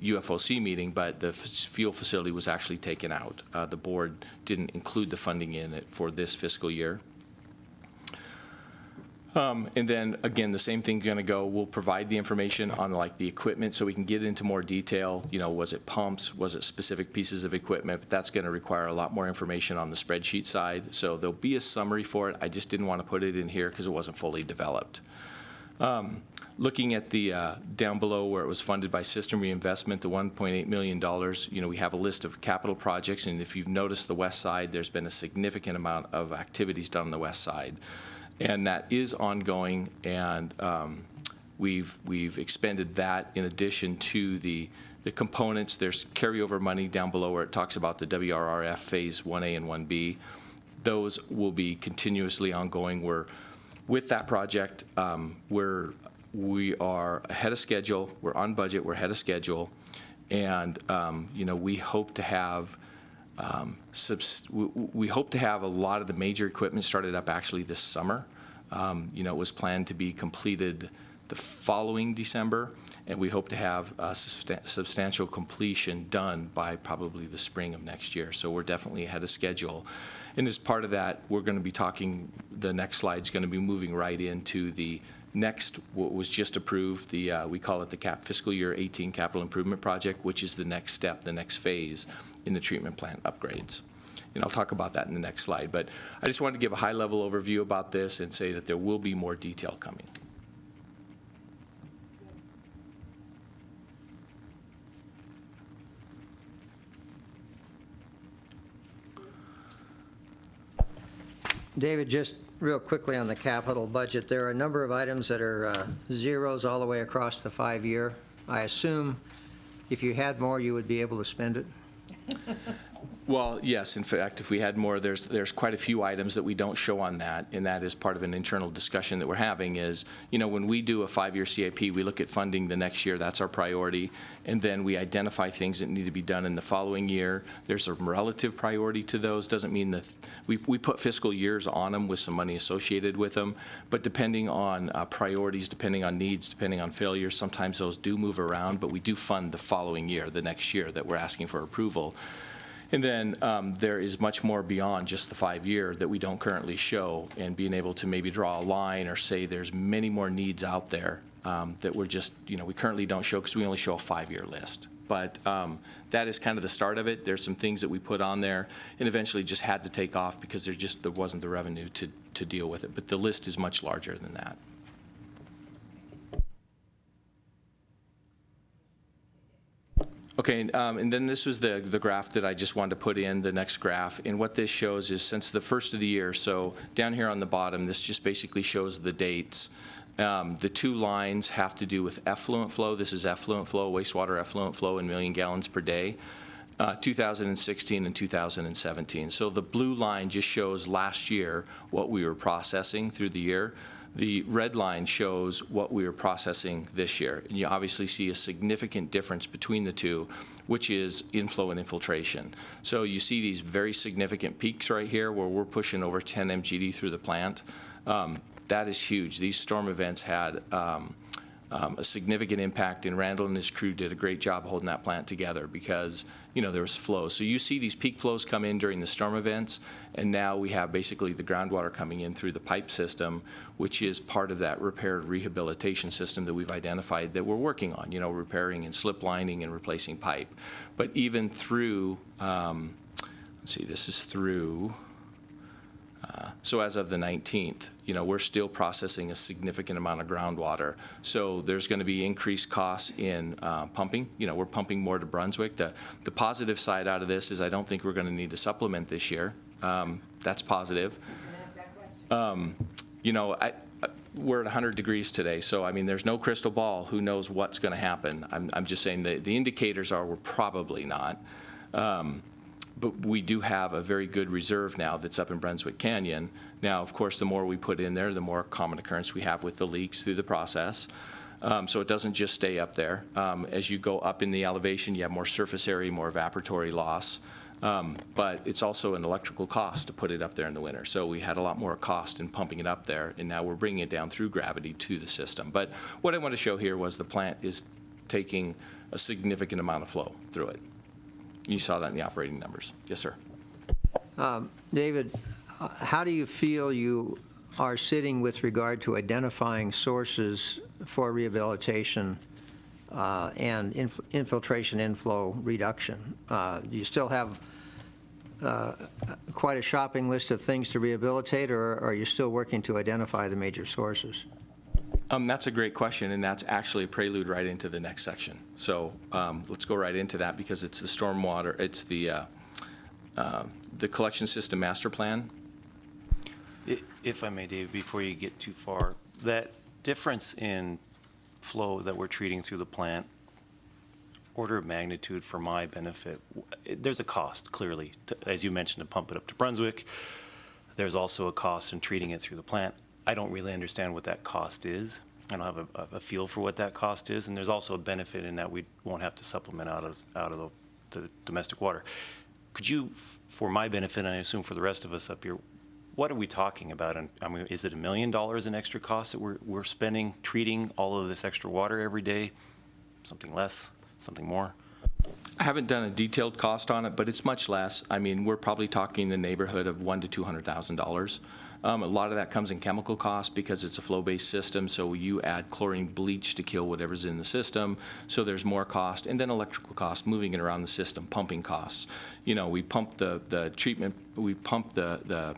UFOC meeting, but the fuel facility was actually taken out. The board didn't include the funding in it for this fiscal year. And then again, the same thing's going to go. We'll provide the information on like the equipment so we can get into more detail. You know, was it pumps? Was it specific pieces of equipment? But that's going to require a lot more information on the spreadsheet side. So there'll be a summary for it. I just didn't want to put it in here because it wasn't fully developed. Looking at the down below where it was funded by system reinvestment, the $1.8 million, you know, we have a list of capital projects, and if you've noticed the west side, there's been a significant amount of activities done on the west side, and that is ongoing, and we've expended that in addition to the components. There's carryover money down below where it talks about the WRRF Phase 1A and 1B. Those will be continuously ongoing. With that project, we are ahead of schedule. We're on budget. We're ahead of schedule, and you know, we hope to have a lot of the major equipment started up actually this summer. You know, it was planned to be completed the following December, and we hope to have substantial completion done by probably the spring of next year. So we're definitely ahead of schedule. And as part of that, we're going to be talking, the next slide's going to be moving right into the next, what was just approved, we call it the fiscal year 18 capital improvement project, which is the next step, the next phase in the treatment plant upgrades. And I'll talk about that in the next slide. But I just wanted to give a high-level overview about this and say that there will be more detail coming. David, just real quickly on the capital budget, there are a number of items that are zeros all the way across the 5-year. I assume if you had more, you would be able to spend it? Well, yes. In fact, if we had more, there's quite a few items that we don't show on that, and that is part of an internal discussion that we're having is, you know, when we do a 5-year CIP, we look at funding the next year. That's our priority. And then we identify things that need to be done in the following year. There's a relative priority to those. Doesn't mean that we put fiscal years on them with some money associated with them. But depending on priorities, depending on needs, depending on failures, sometimes those do move around. But we do fund the following year, the next year that we're asking for approval. And then there is much more beyond just the 5-year that we don't currently show, and being able to maybe draw a line or say there's many more needs out there that we're just, you know, we currently don't show because we only show a 5-year list. But that is kind of the start of it. There's some things that we put on there and eventually just had to take off because there wasn't the revenue to deal with it. But the list is much larger than that. Okay, and then this was the graph that I just wanted to put in, the next graph. And what this shows is since the first of the year, so down here on the bottom, this just basically shows the dates. The 2 lines have to do with effluent flow. This is effluent flow, wastewater effluent flow in million gallons per day, 2016 and 2017. So the blue line just shows last year what we were processing through the year. The red line shows what we are processing this year. And you obviously see a significant difference between the two, which is inflow and infiltration. So you see these very significant peaks right here where we're pushing over 10 MGD through the plant. That is huge. These storm events had a significant impact, and Randall and his crew did a great job holding that plant together because, you know, there was flow. So you see these peak flows come in during the storm events, and now we have basically the groundwater coming in through the pipe system, which is part of that repair rehabilitation system that we've identified that we're working on, you know, repairing and slip lining and replacing pipe. But even through, let's see, this is through, so as of the 19th, you know, we're still processing a significant amount of groundwater. So there's going to be increased costs in pumping. You know, we're pumping more to Brunswick. The positive side out of this is I don't think we're going to need to supplement this year. That's positive. You know, we're at 100 degrees today, so I mean, there's no crystal ball. Who knows what's going to happen? I'm just saying the indicators are we're probably not. But we do have a very good reserve now that's up in Brunswick Canyon. Now, of course, the more we put in there, the more common occurrence we have with the leaks through the process. So it doesn't just stay up there. As you go up in the elevation, you have more surface area, more evaporatory loss. But it's also an electrical cost to put it up there in the winter. So we had a lot more cost in pumping it up there, and now we're bringing it down through gravity to the system. But what I want to show here was the plant is taking a significant amount of flow through it. You saw that in the operating numbers. Yes, sir. David, how do you feel you are sitting with regard to identifying sources for rehabilitation and infiltration inflow reduction? Do you still have quite a shopping list of things to rehabilitate, or are you still working to identify the major sources? That's a great question, and that's actually a prelude right into the next section. So let's go right into that, because it's the stormwater, it's the collection system master plan. If I may, Dave, before you get too far, that difference in flow that we're treating through the plant, order of magnitude for my benefit, there's a cost, clearly, as you mentioned, to pump it up to Brunswick. There's also a cost in treating it through the plant. I don't really understand what that cost is. I don't have a feel for what that cost is, and there's also a benefit in that we won't have to supplement out of the domestic water. Could you, for my benefit, and I assume for the rest of us up here, what are we talking about? I mean, is it $1 million in extra costs that we're spending treating all of this extra water every day? Something less? Something more? I haven't done a detailed cost on it, but it's much less. I mean, we're probably talking in the neighborhood of $100,000 to $200,000. A lot of that comes in chemical costs because it's a flow-based system, so you add chlorine bleach to kill whatever's in the system, so there's more cost. And then electrical costs, moving it around the system, pumping costs. You know, we pump the treatment, we pump the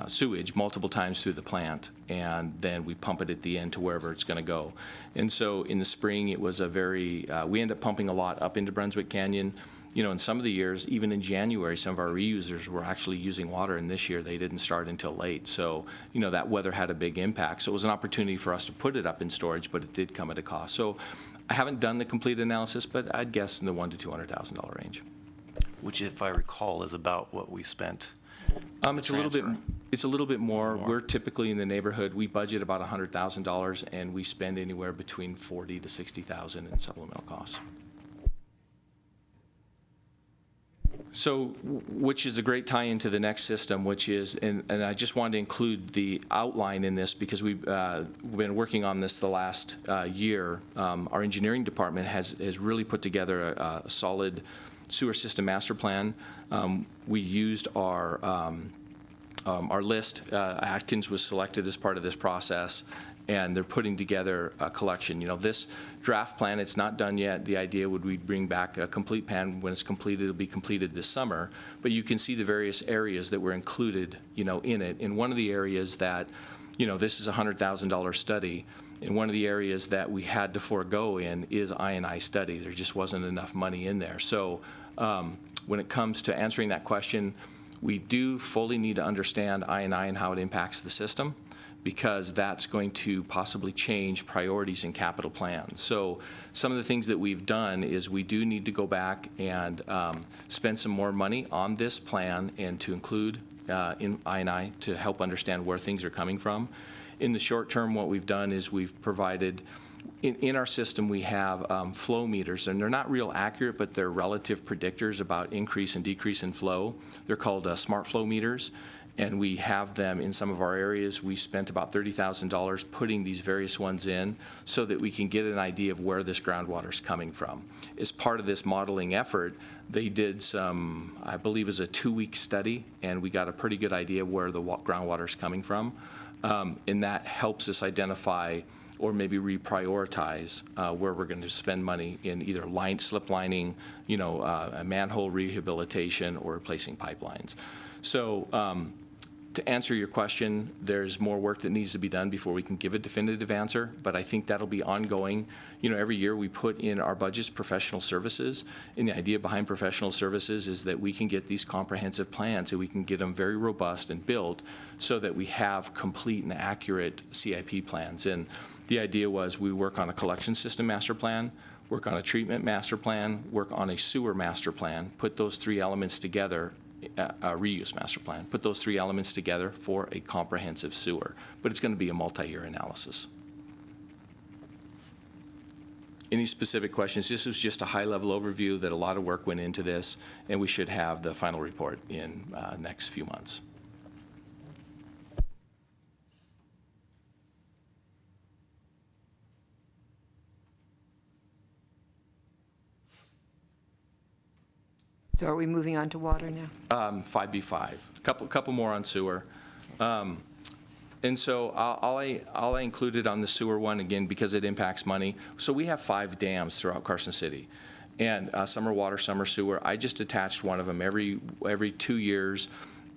sewage multiple times through the plant, and then we pump it at the end to wherever it's going to go. And so in the spring, it was a very, we end up pumping a lot up into Brunswick Canyon. You know, in some of the years, even in January, some of our reusers were actually using water, and this year they didn't start until late. So, you know, that weather had a big impact. So it was an opportunity for us to put it up in storage, but it did come at a cost. So I haven't done the complete analysis, but I'd guess in the $100,000 to $200,000 range. Which, if I recall, is about what we spent. It's a little bit more. We're typically in the neighborhood. We budget about $100,000, and we spend anywhere between $40,000 to $60,000 in supplemental costs. So, which is a great tie into the next system, which is, and I just wanted to include the outline in this because we've been working on this the last year. Our engineering department has really put together a solid sewer system master plan. We used our list. Atkins was selected as part of this process, and they're putting together a collection. You know, this draft plan, it's not done yet. The idea would we bring back a complete plan. When it's completed, it'll be completed this summer. But you can see the various areas that were included, you know, in it. And one of the areas that, you know, this is a $100,000 study, and one of the areas that we had to forego in is I&I study. There just wasn't enough money in there. So when it comes to answering that question, we do fully need to understand I&I and how it impacts the system, because that's going to possibly change priorities in capital plans. So some of the things that we've done is we do need to go back and spend some more money on this plan and to include in I&I to help understand where things are coming from. In the short term, what we've done is we've provided, in our system we have flow meters, and they're not real accurate, but they're relative predictors about increase and decrease in flow. They're called smart flow meters. And we have them in some of our areas. We spent about $30,000 putting these various ones in so that we can get an idea of where this groundwater is coming from. As part of this modeling effort, they did some, I believe it was a 2-week study, and we got a pretty good idea of where the groundwater is coming from. And that helps us identify or maybe reprioritize where we're going to spend money in either slip lining, you know, a manhole rehabilitation, or replacing pipelines. So to answer your question, there's more work that needs to be done before we can give a definitive answer, but I think that'll be ongoing. You know, every year we put in our budgets professional services, and the idea behind professional services is that we can get these comprehensive plans, and we can get them very robust and built so that we have complete and accurate CIP plans. And the idea was we work on a collection system master plan, work on a treatment master plan, work on a sewer master plan, put those 3 elements together, a reuse master plan, put those 3 elements together for a comprehensive sewer. But it's going to be a multi-year analysis. Any specific questions? This was just a high-level overview that a lot of work went into this, and we should have the final report in next few months. So are we moving on to water now? 5B5. Couple more on sewer. And so all I included on the sewer one, again, because it impacts money. So we have 5 dams throughout Carson City. And some are water, some are sewer. I just attached one of them every 2 years,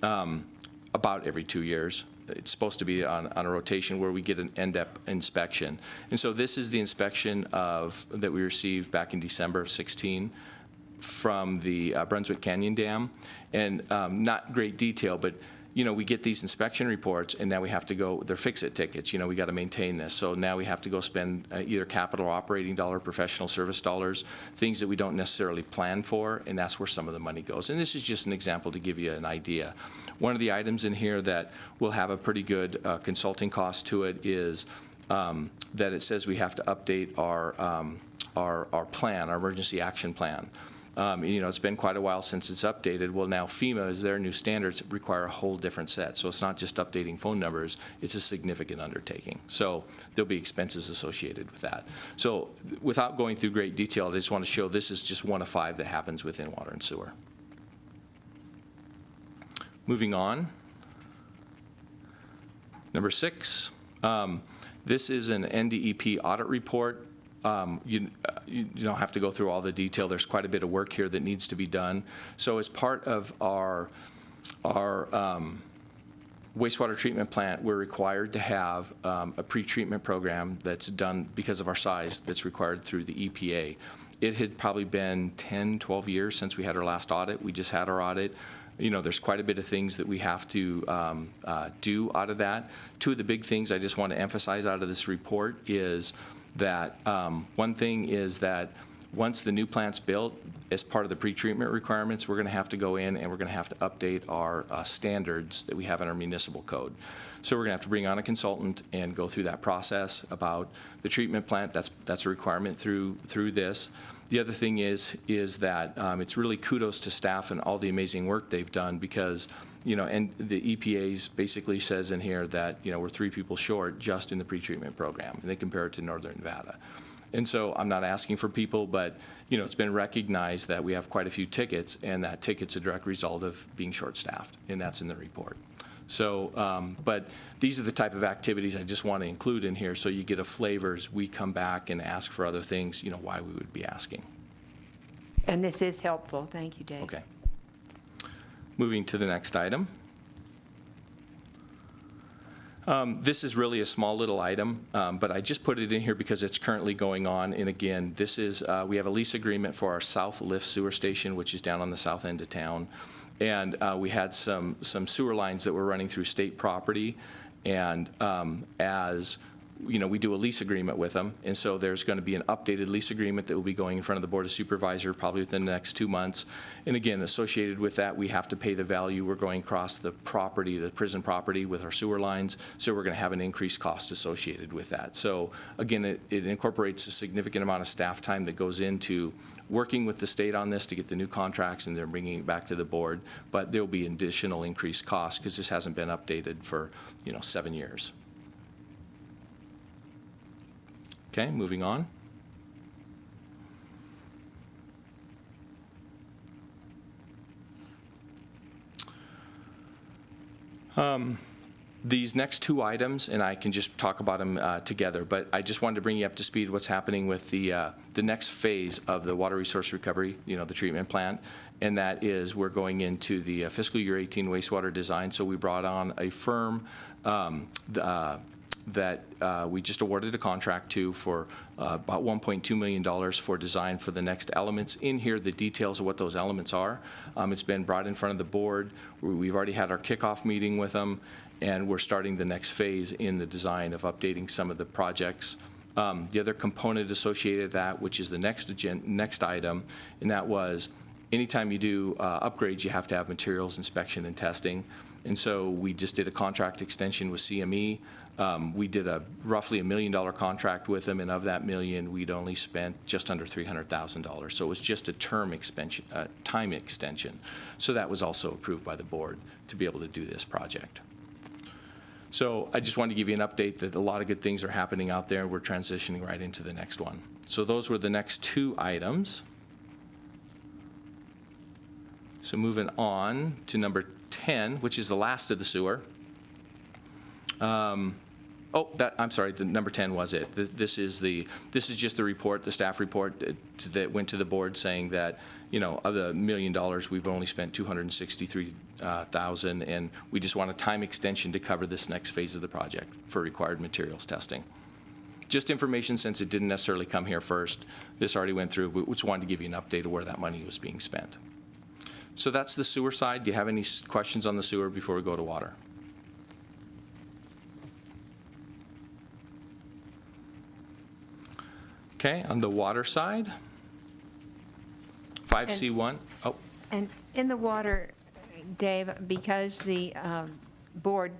about every 2 years. It's supposed to be on a rotation where we get an end-up inspection. And so this is the inspection that we received back in December of 16 from the Brunswick Canyon Dam. And not great detail, but we get these inspection reports, and now we have to go, they're fix-it tickets, we got to maintain this. So now we have to go spend either capital or operating dollar, professional service dollars, things that we don't necessarily plan for, and that's where some of the money goes. And this is just an example to give you an idea. One of the items in here that will have a pretty good consulting cost to it is that it says we have to update our plan, our emergency action plan. It's been quite a while since it's updated. Well, now FEMA, as their new standards, require a whole different set. So it's not just updating phone numbers, it's a significant undertaking. So there'll be expenses associated with that. So without going through great detail, I just want to show this is just one of 5 that happens within water and sewer. Moving on. Number 6, this is an NDEP audit report. You don't have to go through all the detail. There's quite a bit of work here that needs to be done. So as part of our wastewater treatment plant, we're required to have a pre-treatment program that's done because of our size that's required through the EPA. It had probably been 10, 12 years since we had our last audit. We just had our audit. There's quite a bit of things that we have to do out of that. 2 of the big things I just want to emphasize out of this report is that one thing is that once the new plant's built, as part of the pre-treatment requirements, we're going to have to go in and we're going to have to update our standards that we have in our municipal code. So we're going to have to bring on a consultant and go through that process about the treatment plant. That's a requirement through this. The other thing is that it's really kudos to staff and all the amazing work they've done because and the EPA's basically says in here that, we're 3 people short just in the pretreatment program, and they compare it to Northern Nevada. And so I'm not asking for people, but, it's been recognized that we have quite a few tickets, and that ticket's a direct result of being short-staffed, and that's in the report. So, but these are the type of activities I just want to include in here so you get a flavor as we come back and ask for other things, why we would be asking. And this is helpful. Thank you, Dave. Okay. Moving to the next item. This is really a small little item, but I just put it in here because it's currently going on. And again, this is, we have a lease agreement for our South Lift sewer station, which is down on the south end of town. And we had some sewer lines that were running through state property. And as we do a lease agreement with them, and so there's going to be an updated lease agreement that will be going in front of the Board of Supervisors probably within the next 2 months. And again, associated with that, we have to pay the value. We're going across the property, the prison property with our sewer lines, so we're going to have an increased cost associated with that. So again, it incorporates a significant amount of staff time that goes into working with the state on this to get the new contracts, and they're bringing it back to the board. But there will be additional increased costs because this hasn't been updated for 7 years. Okay, moving on. These next 2 items, and I can just talk about them together, but I just wanted to bring you up to speed what's happening with the next phase of the water resource recovery, the treatment plant, and that is we're going into the fiscal year 18 wastewater design. So we brought on a firm that we just awarded a contract to for about $1.2 million for design for the next elements. In here, the details of what those elements are. It's been brought in front of the board. We've already had our kickoff meeting with them, and we're starting the next phase in the design of updating some of the projects. The other component associated with that, which is the next item, and that was anytime you do upgrades, you have to have materials inspection and testing. And so we just did a contract extension with CME. We did a roughly $1 million contract with them, and of that million, we'd only spent just under $300,000. So it was just a time extension. So that was also approved by the board to be able to do this project. So I just wanted to give you an update that a lot of good things are happening out there. We're transitioning right into the next one. So those were the next two items. So moving on to number 10, which is the last of the sewer. I'm sorry, the number 10 was it. This is just the report, the staff report that went to the board saying that, you know, of the $1 million, we've only spent $263,000, and we just want a time extension to cover this next phase of the project for required materials testing. Just information, since it didn't necessarily come here first. This already went through. We just wanted to give you an update of where that money was being spent. So that's the sewer side. Do you have any questions on the sewer before we go to water? Okay, on the water side, 5C1. Oh, And in the water, Dave, because the board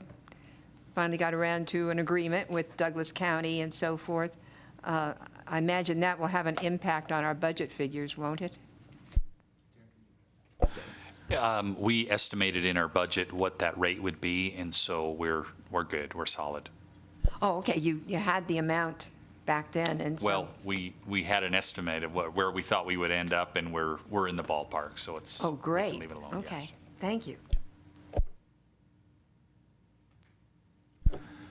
finally got around to an agreement with Douglas County and so forth, I imagine that will have an impact on our budget figures, won't it? We estimated in our budget what that rate would be, and so we're good. We're solid. Oh, okay, you had the amount back then, and so... Well, we had an estimate of where we thought we would end up, and we're in the ballpark, so it's... Oh, great. We can leave it alone, Okay, yes. thank you.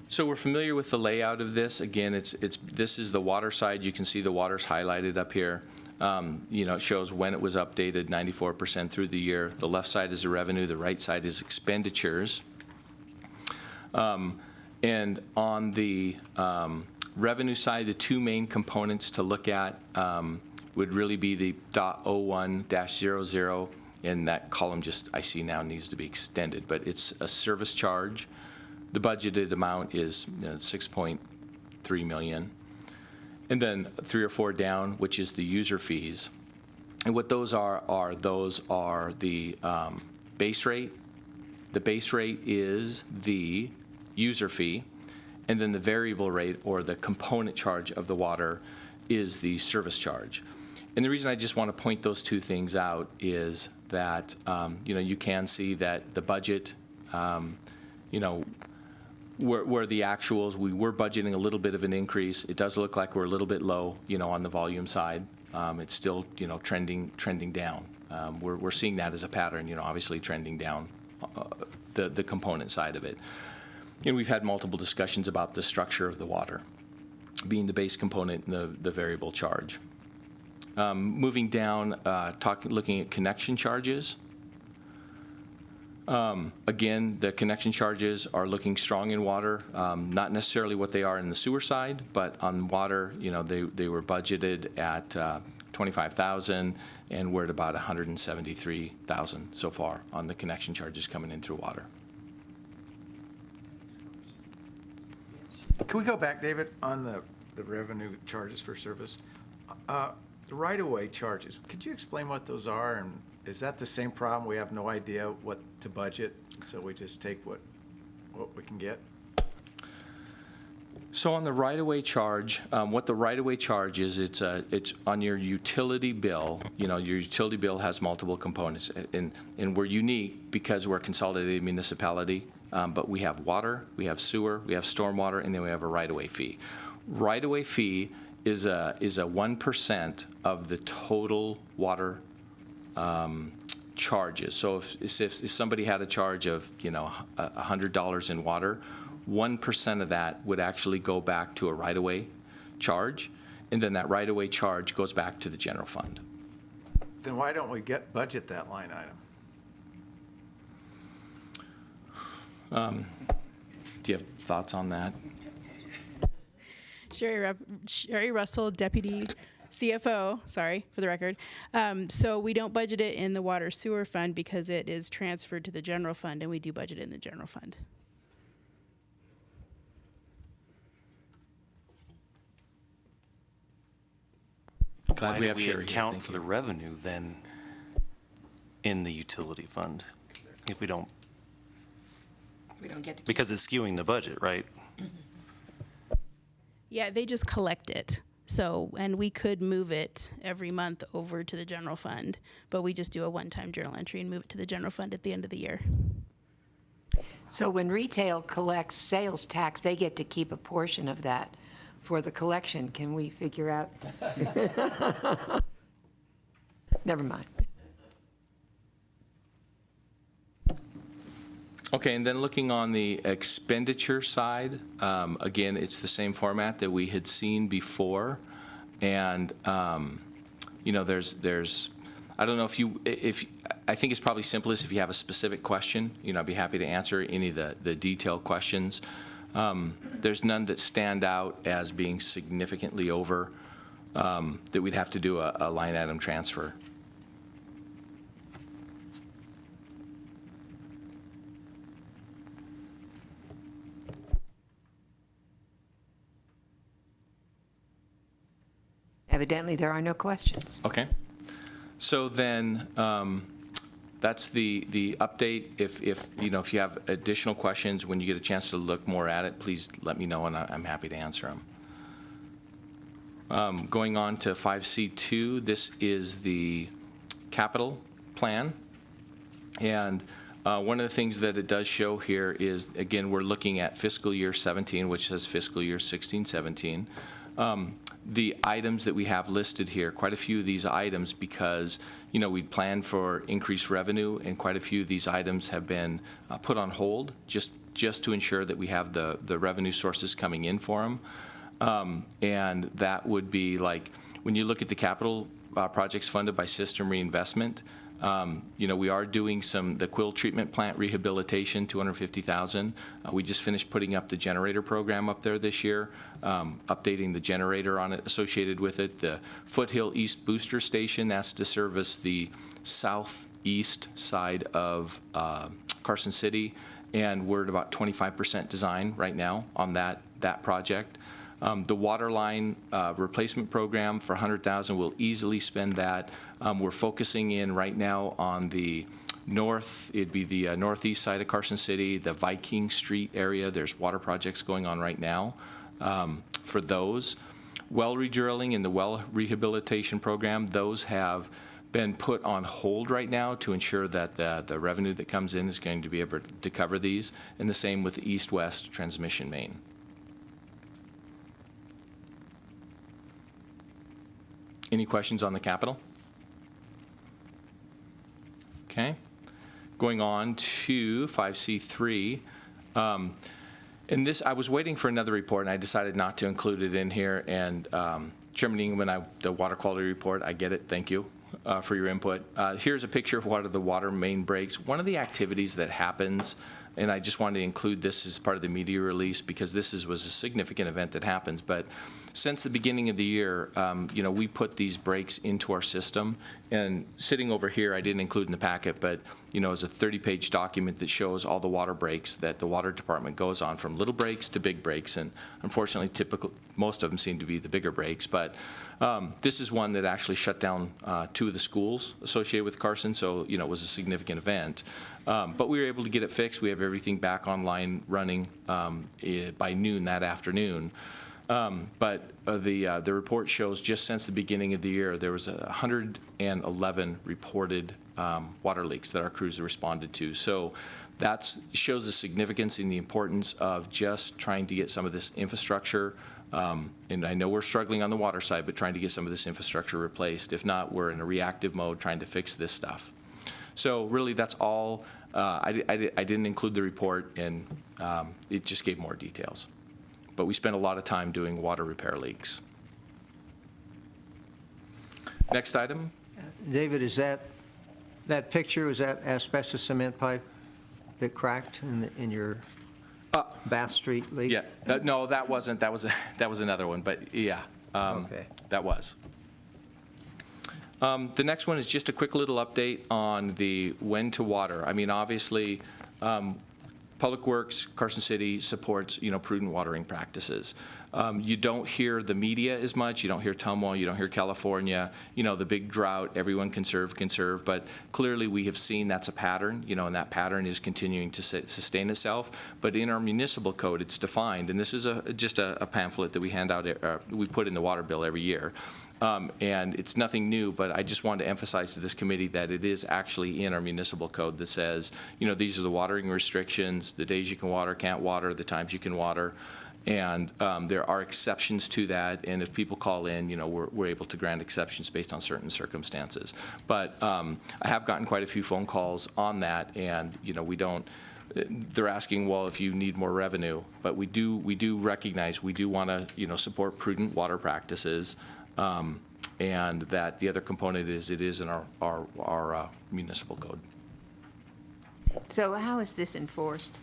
so we're familiar with the layout of this. Again, this is the water side. You can see the water's highlighted up here. You know, it shows when it was updated, 94% through the year. The left side is the revenue, the right side is expenditures. And on the revenue side, the two main components to look at would really be the .01-00, and that column just, I see now, needs to be extended, but it's a service charge. The budgeted amount is 6.3 million. And then 3 or 4 down, which is the user fees. And what those are the base rate. The base rate is the user fee, and then the variable rate, or the component charge of the water, is the service charge. And the reason I just want to point those two things out is that you know, you can see that the budget, you know, where the actuals, we were budgeting a little bit of an increase. It does look like we're a little bit low, you know, on the volume side. It's still, you know, trending down. We're seeing that as a pattern, you know, obviously trending down, the component side of it. And we've had multiple discussions about the structure of the water being the base component and the variable charge. Moving down, looking at connection charges. Again, the connection charges are looking strong in water, not necessarily what they are in the sewer side, but on water, you know, they were budgeted at $25,000, and we're at about $173,000 so far on the connection charges coming in through water. Can we go back, David, on the revenue charges for service? The right-of-way charges, could you explain what those are? And is that the same problem? We have no idea what to budget, so we just take what we can get? So on the right-of-way charge, what the right-of-way charge is, it's on your utility bill. You know, your utility bill has multiple components, and we're unique because we're a consolidated municipality, but we have water, we have sewer, we have stormwater, and then we have a right-of-way fee. Right-of-way fee is a 1% of the total water charges. So if somebody had a charge of, you know, $100 in water, 1% of that would actually go back to a right-of-way charge, and then that right-of-way charge goes back to the general fund. Then why don't we budget that line item? Do you have thoughts on that? Sherry Russell, Deputy CFO, sorry, for the record. So we don't budget it in the water sewer fund because it is transferred to the general fund, and we do budget it in the general fund. Glad we have Why do Sherry we here. account Thank for you. the revenue then in the utility fund if we don't? We don't get to keep Because it's skewing the budget, right? Yeah, they just collect it. So, and we could move it every month over to the general fund, but we just do a one-time journal entry and move it to the general fund at the end of the year. So when retail collects sales tax, they get to keep a portion of that for the collection. Can we figure out? Never mind. Okay, and then looking on the expenditure side, again, it's the same format that we had seen before. And, you know, there's, I don't know if I think it's probably simplest if you have a specific question, you know, I'd be happy to answer any of the detailed questions. There's none that stand out as being significantly over, that we'd have to do a line item transfer. Evidently, there are no questions. Okay. So then, that's the update. If you know, if you have additional questions, when you get a chance to look more at it, please let me know, and I'm happy to answer them. Going on to 5C2, this is the capital plan. And one of the things that it does show here is, again, we're looking at fiscal year 17, which says fiscal year 16-17. The items that we have listed here, quite a few of these items, because, you know, we planned for increased revenue, and quite a few of these items have been put on hold just to ensure that we have the revenue sources coming in for them. And that would be like, when you look at the capital projects funded by system reinvestment, you know, we are doing the quill treatment plant rehabilitation, $250,000. We just finished putting up the generator program up there this year, updating the generator on it associated with it. The Foothill East Booster Station, that's to service the southeast side of Carson City, and we're at about 25% design right now on that project. The water line replacement program for $100,000, we'll easily spend that. We're focusing in right now on the north, it'd be the northeast side of Carson City, the Viking Street area. There's water projects going on right now for those. Well redrilling and the well rehabilitation program, those have been put on hold right now to ensure that the revenue that comes in is going to be able to cover these, and the same with the east-west transmission main. Any questions on the capital? Okay. Going on to 5C3. And this, I was waiting for another report, and I decided not to include it in here. And Chairman Ingman, the water quality report, I get it. Thank you for your input. Here's a picture of what are the water main breaks. One of the activities that happens, and I just wanted to include this as part of the media release because this was a significant event that happens, but since the beginning of the year, you know, we put these breaks into our system, and sitting over here, I didn't include in the packet, but, you know, it's a 30-page document that shows all the water breaks that the water department goes on, from little breaks to big breaks, and unfortunately, most of them seem to be the bigger breaks, but this is one that actually shut down 2 of the schools associated with Carson, so, you know, it was a significant event. But we were able to get it fixed. We have everything back online running by noon that afternoon. But the report shows just since the beginning of the year, there was 111 reported water leaks that our crews responded to. So that shows the significance and the importance of just trying to get some of this infrastructure. And I know we're struggling on the water side, but trying to get some of this infrastructure replaced. If not, we're in a reactive mode trying to fix this stuff. So really, that's all. I didn't include the report, and it just gave more details. But we spent a lot of time doing water repair leaks. Next item. David, is that picture, was that asbestos cement pipe that cracked in your Bath Street leak? Yeah, no, that wasn't. That was another one. But yeah, okay. That was. The next one is just a quick little update on the when to water. I mean, obviously, Public Works, Carson City supports, you know, prudent watering practices. You don't hear the media as much. You don't hear Tumwa. You don't hear California. You know, the big drought, everyone conserve. But clearly we have seen that's a pattern, you know, and that pattern is continuing to sustain itself. But in our municipal code, it's defined, and this is just a pamphlet that we hand out, we put in the water bill every year. And it's nothing new, but I just wanted to emphasize to this committee that it is actually in our municipal code that says, you know, these are the watering restrictions, the days you can water, can't water, the times you can water. And there are exceptions to that, and if people call in, you know, we're able to grant exceptions based on certain circumstances. But I have gotten quite a few phone calls on that, and, you know, we don't, they're asking, well, if you need more revenue, but we do recognize, we do want to, you know, support prudent water practices, and that the other component is it is in our municipal code. So how is this enforced?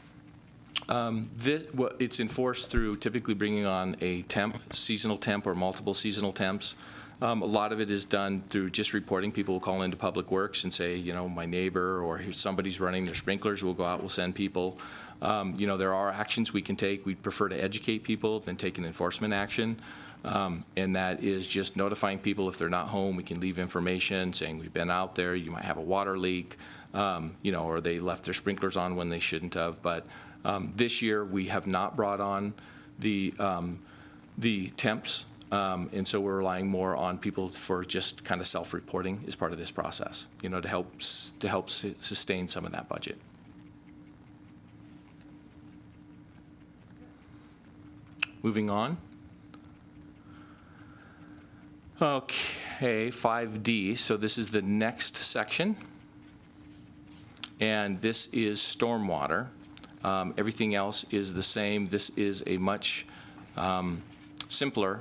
It's enforced through typically bringing on a temp, seasonal temp, or multiple seasonal temps. A lot of it is done through just reporting. People will call into Public Works and say, you know, my neighbor or somebody's running their sprinklers. We'll go out, we'll send people. You know, there are actions we can take. We'd prefer to educate people than take an enforcement action. And that is just notifying people if they're not home. We can leave information saying we've been out there, you might have a water leak, you know, or they left their sprinklers on when they shouldn't have. But this year we have not brought on the temps, and so we're relying more on people for just kind of self-reporting as part of this process, you know, to help sustain some of that budget. Moving on. Okay, 5D. So this is the next section, and this is stormwater. Everything else is the same. This is a much simpler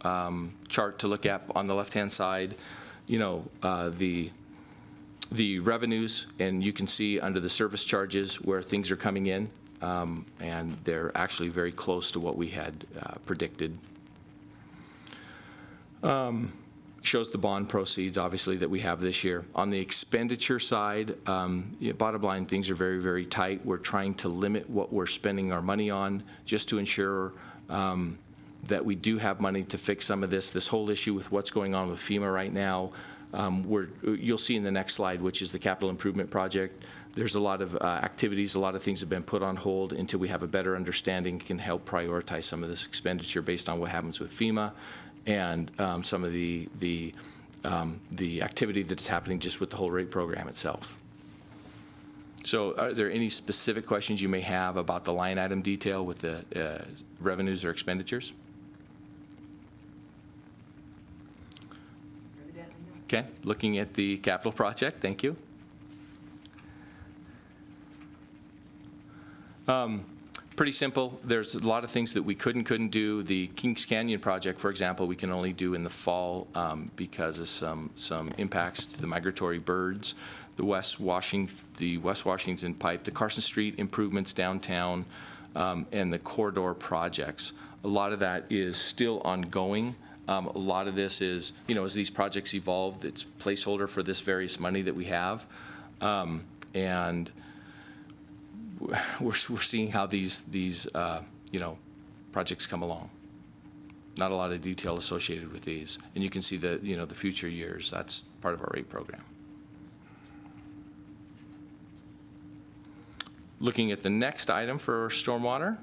chart to look at. On the left-hand side, you know, the revenues, and you can see under the service charges where things are coming in, and they're actually very close to what we had predicted. Shows the bond proceeds, obviously, that we have this year. On the expenditure side, bottom line, things are very, very tight. We're trying to limit what we're spending our money on just to ensure that we do have money to fix some of this whole issue with what's going on with FEMA right now. You'll see in the next slide, which is the capital improvement project. There's a lot of activities, a lot of things have been put on hold until we have a better understanding, can help prioritize some of this expenditure based on what happens with FEMA and some of the activity that's happening just with the whole rate program itself. So are there any specific questions you may have about the line item detail with the revenues or expenditures? Okay, looking at the capital project, thank you. Pretty simple. There's a lot of things that we couldn't do. The Kings Canyon project, for example, we can only do in the fall because of some impacts to the migratory birds. The West Washington pipe, the Carson Street improvements downtown, and the corridor projects. A lot of that is still ongoing. A lot of this is, you know, as these projects evolve, it's placeholder for this various money that we have, and we're seeing how these you know, projects come along. Not a lot of detail associated with these, and you can see the, you know, the future years. That's part of our rate program. Looking at the next item for stormwater,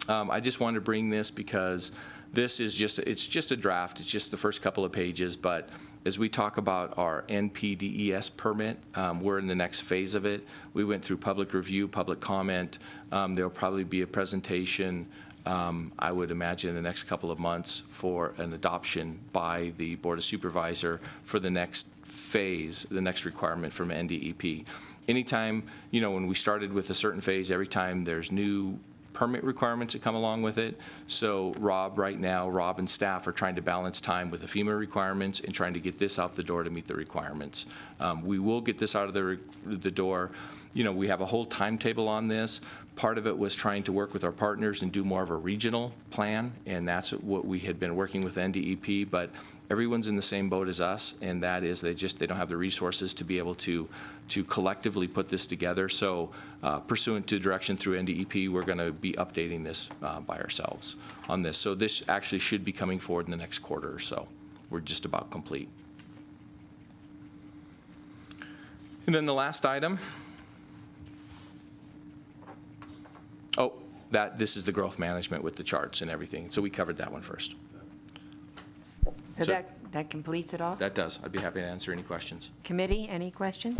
I just wanted to bring this because this is it's just a draft. It's just the first couple of pages, but as we talk about our NPDES permit, we're in the next phase of it. We went through public review, public comment. There'll probably be a presentation, I would imagine, in the next couple of months for an adoption by the Board of Supervisor for the next phase, the next requirement from NDEP. Anytime, you know, when we started with a certain phase, every time there's new permit requirements that come along with it. So Rob and staff are trying to balance time with the FEMA requirements and trying to get this out the door to meet the requirements. We will get this out of the door. You know, we have a whole timetable on this. Part of it was trying to work with our partners and do more of a regional plan, and that's what we had been working with NDEP, but everyone's in the same boat as us, and that is they don't have the resources to be able to collectively put this together. So pursuant to direction through NDEP, we're going to be updating this by ourselves on this. So this actually should be coming forward in the next quarter or so. We're just about complete. And then the last item. Oh, this is the growth management with the charts and everything. So we covered that one first. So that completes it all? That does. I'd be happy to answer any questions. Committee, any questions?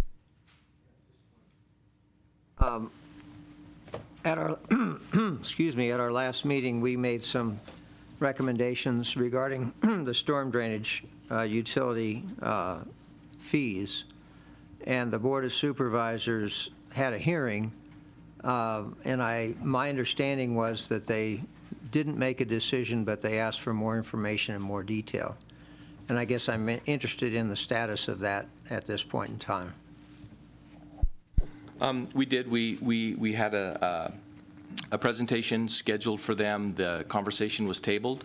At our, excuse me, at our last meeting, we made some recommendations regarding the storm drainage utility fees, and the Board of Supervisors had a hearing, and my understanding was that they didn't make a decision, but they asked for more information and more detail. And I guess I'm interested in the status of that at this point in time. We did. We had a presentation scheduled for them. The conversation was tabled,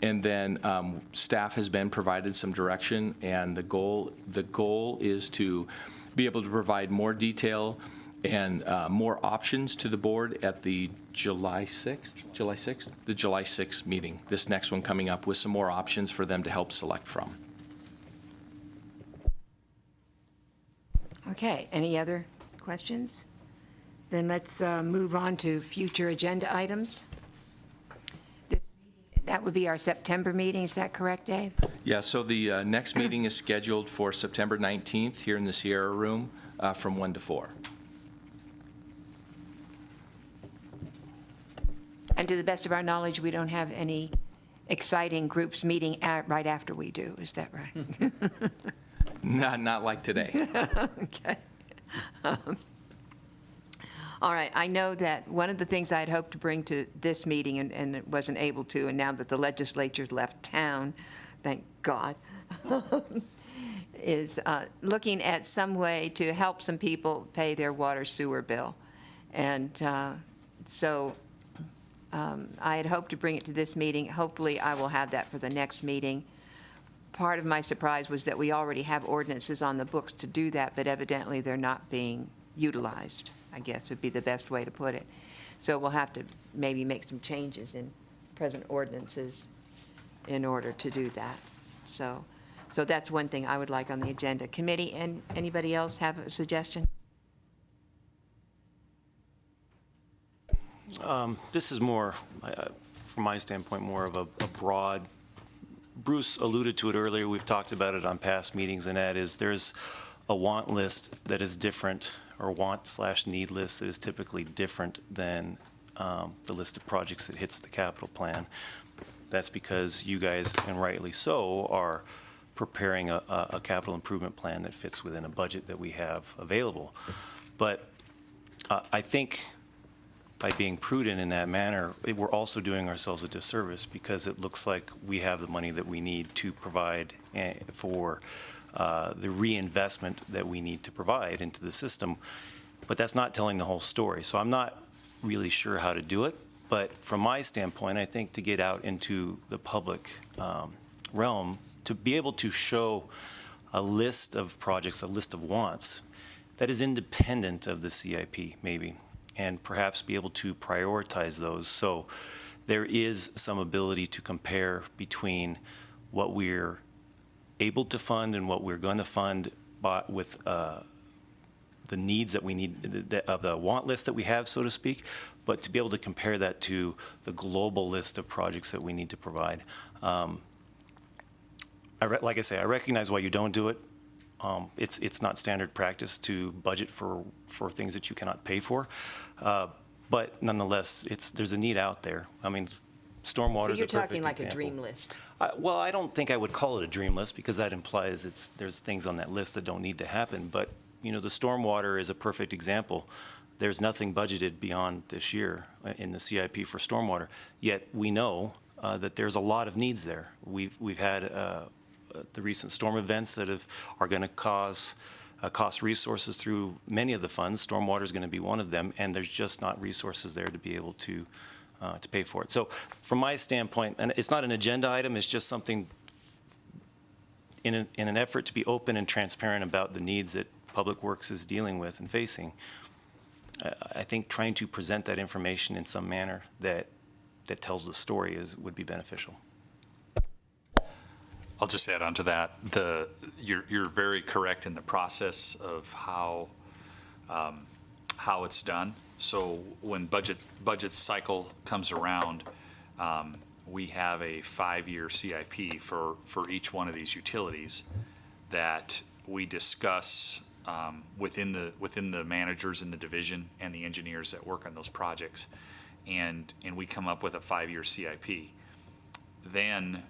and then staff has been provided some direction. And the goal is to be able to provide more detail and more options to the board at the July 6th meeting. This next one coming up with some more options for them to help select from. Okay, any other questions? Then let's move on to future agenda items. That would be our September meeting, is that correct, Dave? Yeah, so the next meeting is scheduled for September 19th here in the Sierra Room from 1 to 4. And to the best of our knowledge, we don't have any exciting groups meeting right after we do, is that right? Not like today. Okay. All right, I know that one of the things I had hoped to bring to this meeting and wasn't able to, and now that the legislature's left town, thank God, is looking at some way to help some people pay their water sewer bill. And so I had hoped to bring it to this meeting. Hopefully, I will have that for the next meeting. Part of my surprise was that we already have ordinances on the books to do that, but evidently they're not being utilized, I guess would be the best way to put it. So we'll have to maybe make some changes in present ordinances in order to do that. So that's one thing I would like on the agenda. Committee, and anybody else have a suggestion? This is more, from my standpoint, more of a broad, Bruce alluded to it earlier, we've talked about it on past meetings, and that is there's a want list that is different, or want/need list that is typically different than the list of projects that hits the capital plan. That's because you guys, and rightly so, are preparing a capital improvement plan that fits within a budget that we have available. But I think by being prudent in that manner, we're also doing ourselves a disservice, because it looks like we have the money that we need to provide for the reinvestment that we need to provide into the system. But that's not telling the whole story. So I'm not really sure how to do it. But from my standpoint, I think to get out into the public realm, to be able to show a list of projects, a list of wants, that is independent of the CIP, maybe, and perhaps be able to prioritize those. So there is some ability to compare between what we're able to fund and what we're going to fund with the needs that we need, of the want list that we have, so to speak, but to be able to compare that to the global list of projects that we need to provide. Like I say, I recognize why you don't do it. It's not standard practice to budget for things that you cannot pay for, but nonetheless, there's a need out there. I mean, stormwater So is you're a perfect talking like example. a dream list. Well, I don't think I would call it a dream list, because that implies there's things on that list that don't need to happen. But the stormwater is a perfect example. There's nothing budgeted beyond this year in the CIP for stormwater. Yet we know that there's a lot of needs there. We've had the recent storm events that are going to cause cost resources through many of the funds. Stormwater is going to be one of them, and there's just not resources there to be able to pay for it. So from my standpoint, and it's not an agenda item, it's just something in an effort to be open and transparent about the needs that Public Works is dealing with and facing. I think trying to present that information in some manner that tells the story would be beneficial. I'll just add on to that. You're very correct in the process of how it's done. So when budget cycle comes around, we have a 5-year CIP for each one of these utilities that we discuss within the managers in the division and the engineers that work on those projects, and we come up with a 5-year CIP. Then,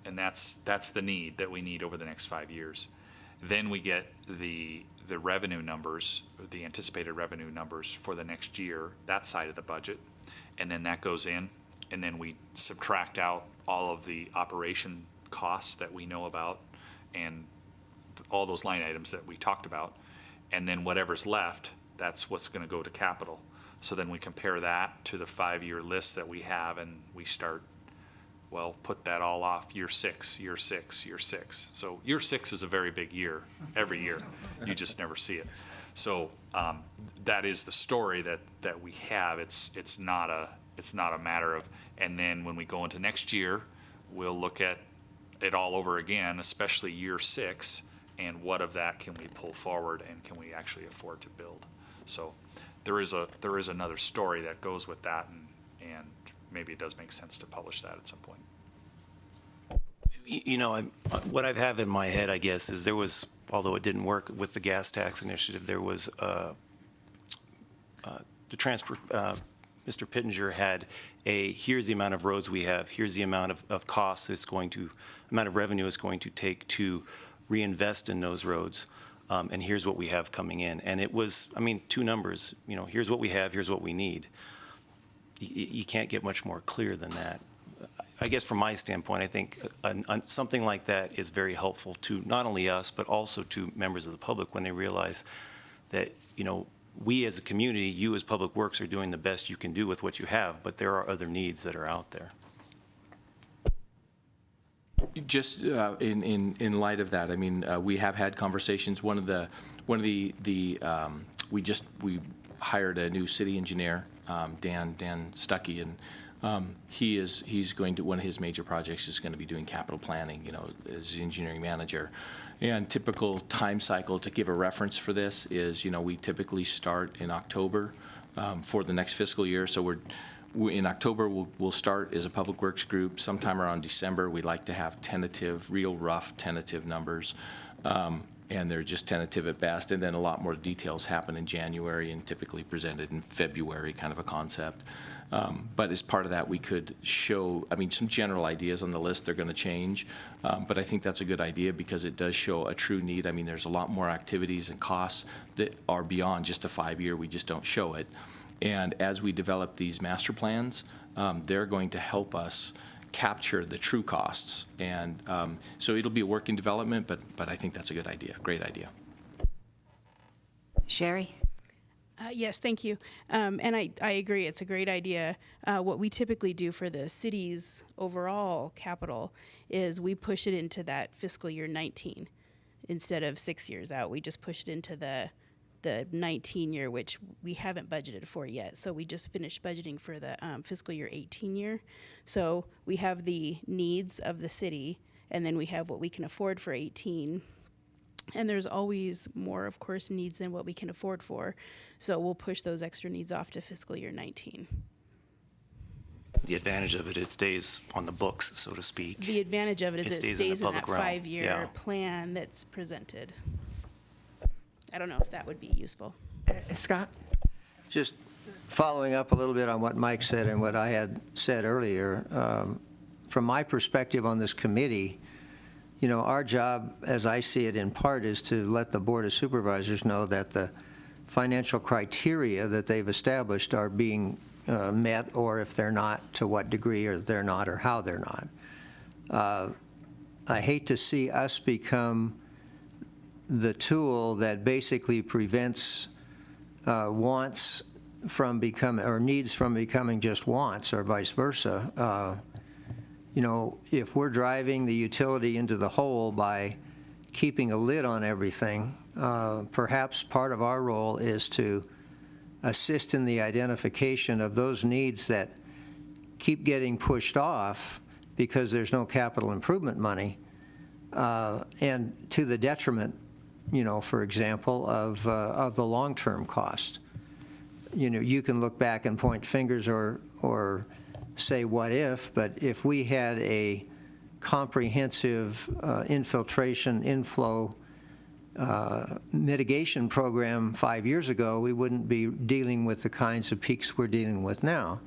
and that's the need that we need over the next 5 years. Then we get the revenue numbers, the anticipated revenue numbers for the next year, that side of the budget, and then that goes in, and then we subtract out all of the operation costs that we know about and all those line items that we talked about, and then whatever's left, that's what's going to go to capital. So then we compare that to the 5-year list that we have, and we start, well, put that all off year 6, year 6, year 6. So year 6 is a very big year every year. You just never see it. So that is the story that we have. It's not a matter of, and then when we go into next year, we'll look at it all over again, especially year 6, and what of that can we pull forward and can we actually afford to build. So there is another story that goes with that, and maybe it does make sense to publish that at some point. You know, what I have in my head, I guess, is there was, although it didn't work with the gas tax initiative, there was Mr. Pittenger had here's the amount of roads we have, here's the amount of costs amount of revenue it's going to take to reinvest in those roads, and here's what we have coming in. And it was, I mean, 2 numbers, you know, here's what we have, here's what we need. You can't get much more clear than that. I guess from my standpoint, I think something like that is very helpful to not only us, but also to members of the public when they realize that, you know, we as a community, you as Public Works are doing the best you can do with what you have, but there are other needs that are out there. Just in light of that, I mean, we have had conversations. We hired a new city engineer, Dan Stuckey, and he's going to, one of his major projects is going to be doing capital planning, you know, as the engineering manager. And typical time cycle, to give a reference for this, is, you know, we typically start in October for the next fiscal year. So in October, we'll start as a Public Works group. Sometime around December, we like to have real rough tentative numbers. And they're just tentative at best. And then a lot more details happen in January and typically presented in February, kind of a concept. But as part of that, we could show, I mean, some general ideas on the list. They're going to change. But I think that's a good idea because it does show a true need. I mean, there's a lot more activities and costs that are beyond just a 5-year. We just don't show it. And as we develop these master plans, they're going to help us capture the true costs. And so it'll be a work in development, but I think that's a good idea, great idea. Sherry? Yes, thank you. And I agree, it's a great idea. What we typically do for the city's overall capital is we push it into that fiscal year 19 instead of 6 years out. We just push it into the 19 year, which we haven't budgeted for yet. So we just finished budgeting for the fiscal year 18 year. So we have the needs of the city, and then we have what we can afford for 18. And there's always more, of course, needs than what we can afford for. So we'll push those extra needs off to fiscal year 19. The advantage of it stays on the books, so to speak. The advantage of it is it stays in that realm. 5-year plan that's presented. I don't know if that would be useful. Scott? Just following up a little bit on what Mike said and what I had said earlier, from my perspective on this committee, you know, our job, as I see it in part, is to let the Board of Supervisors know that the financial criteria that they've established are being met, or if they're not, to what degree, or they're not, or how they're not. I hate to see us become the tool that basically prevents wants from becoming, or needs from becoming just wants, or vice versa. You know, if we're driving the utility into the hole by keeping a lid on everything, perhaps part of our role is to assist in the identification of those needs that keep getting pushed off because there's no capital improvement money, and to the detriment, you know, for example, of the long-term cost. You know, you can look back and point fingers or say what if, but if we had a comprehensive infiltration, inflow mitigation program 5 years ago, we wouldn't be dealing with the kinds of peaks we're dealing with now.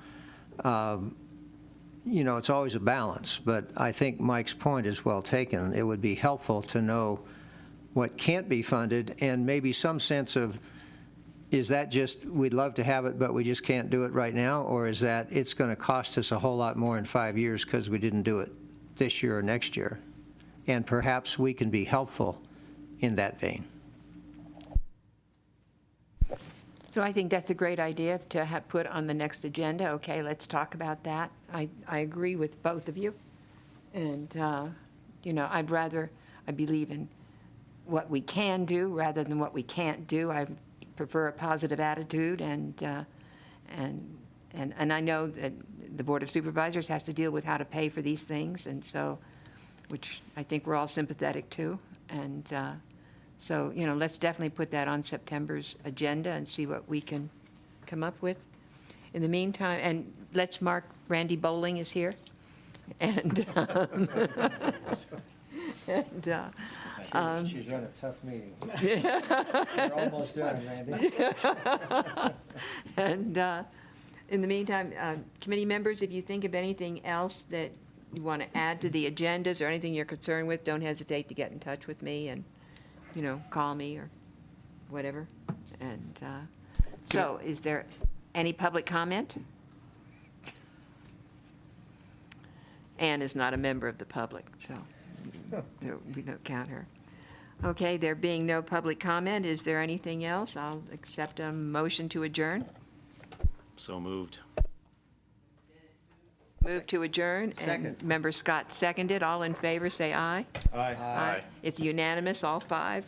You know, it's always a balance, but I think Mike's point is well taken. It would be helpful to know what can't be funded and maybe some sense of, is that just we'd love to have it but we just can't do it right now, or is that it's going to cost us a whole lot more in 5 years because we didn't do it this year or next year? And perhaps we can be helpful in that vein. So I think that's a great idea to have put on the next agenda. Okay, let's talk about that. I agree with both of you. And, you know, I believe in what we can do rather than what we can't do. I prefer a positive attitude, and I know that the Board of Supervisors has to deal with how to pay for these things, and so, which I think we're all sympathetic to. And so, you know, let's definitely put that on September's agenda and see what we can come up with. In the meantime, and let's mark Randy Bowling is here. And, She's run a tough meeting. We're almost done, Randy. And in the meantime, committee members, if you think of anything else that you want to add to the agendas or anything you're concerned with, don't hesitate to get in touch with me and, you know, call me or whatever. And so is there any public comment? Ann is not a member of the public, so we don't count her. Okay, there being no public comment, is there anything else? I'll accept a motion to adjourn. So moved. Move to adjourn. Second. And Member Scott seconded. All in favor, say aye. Aye. It's unanimous, all five.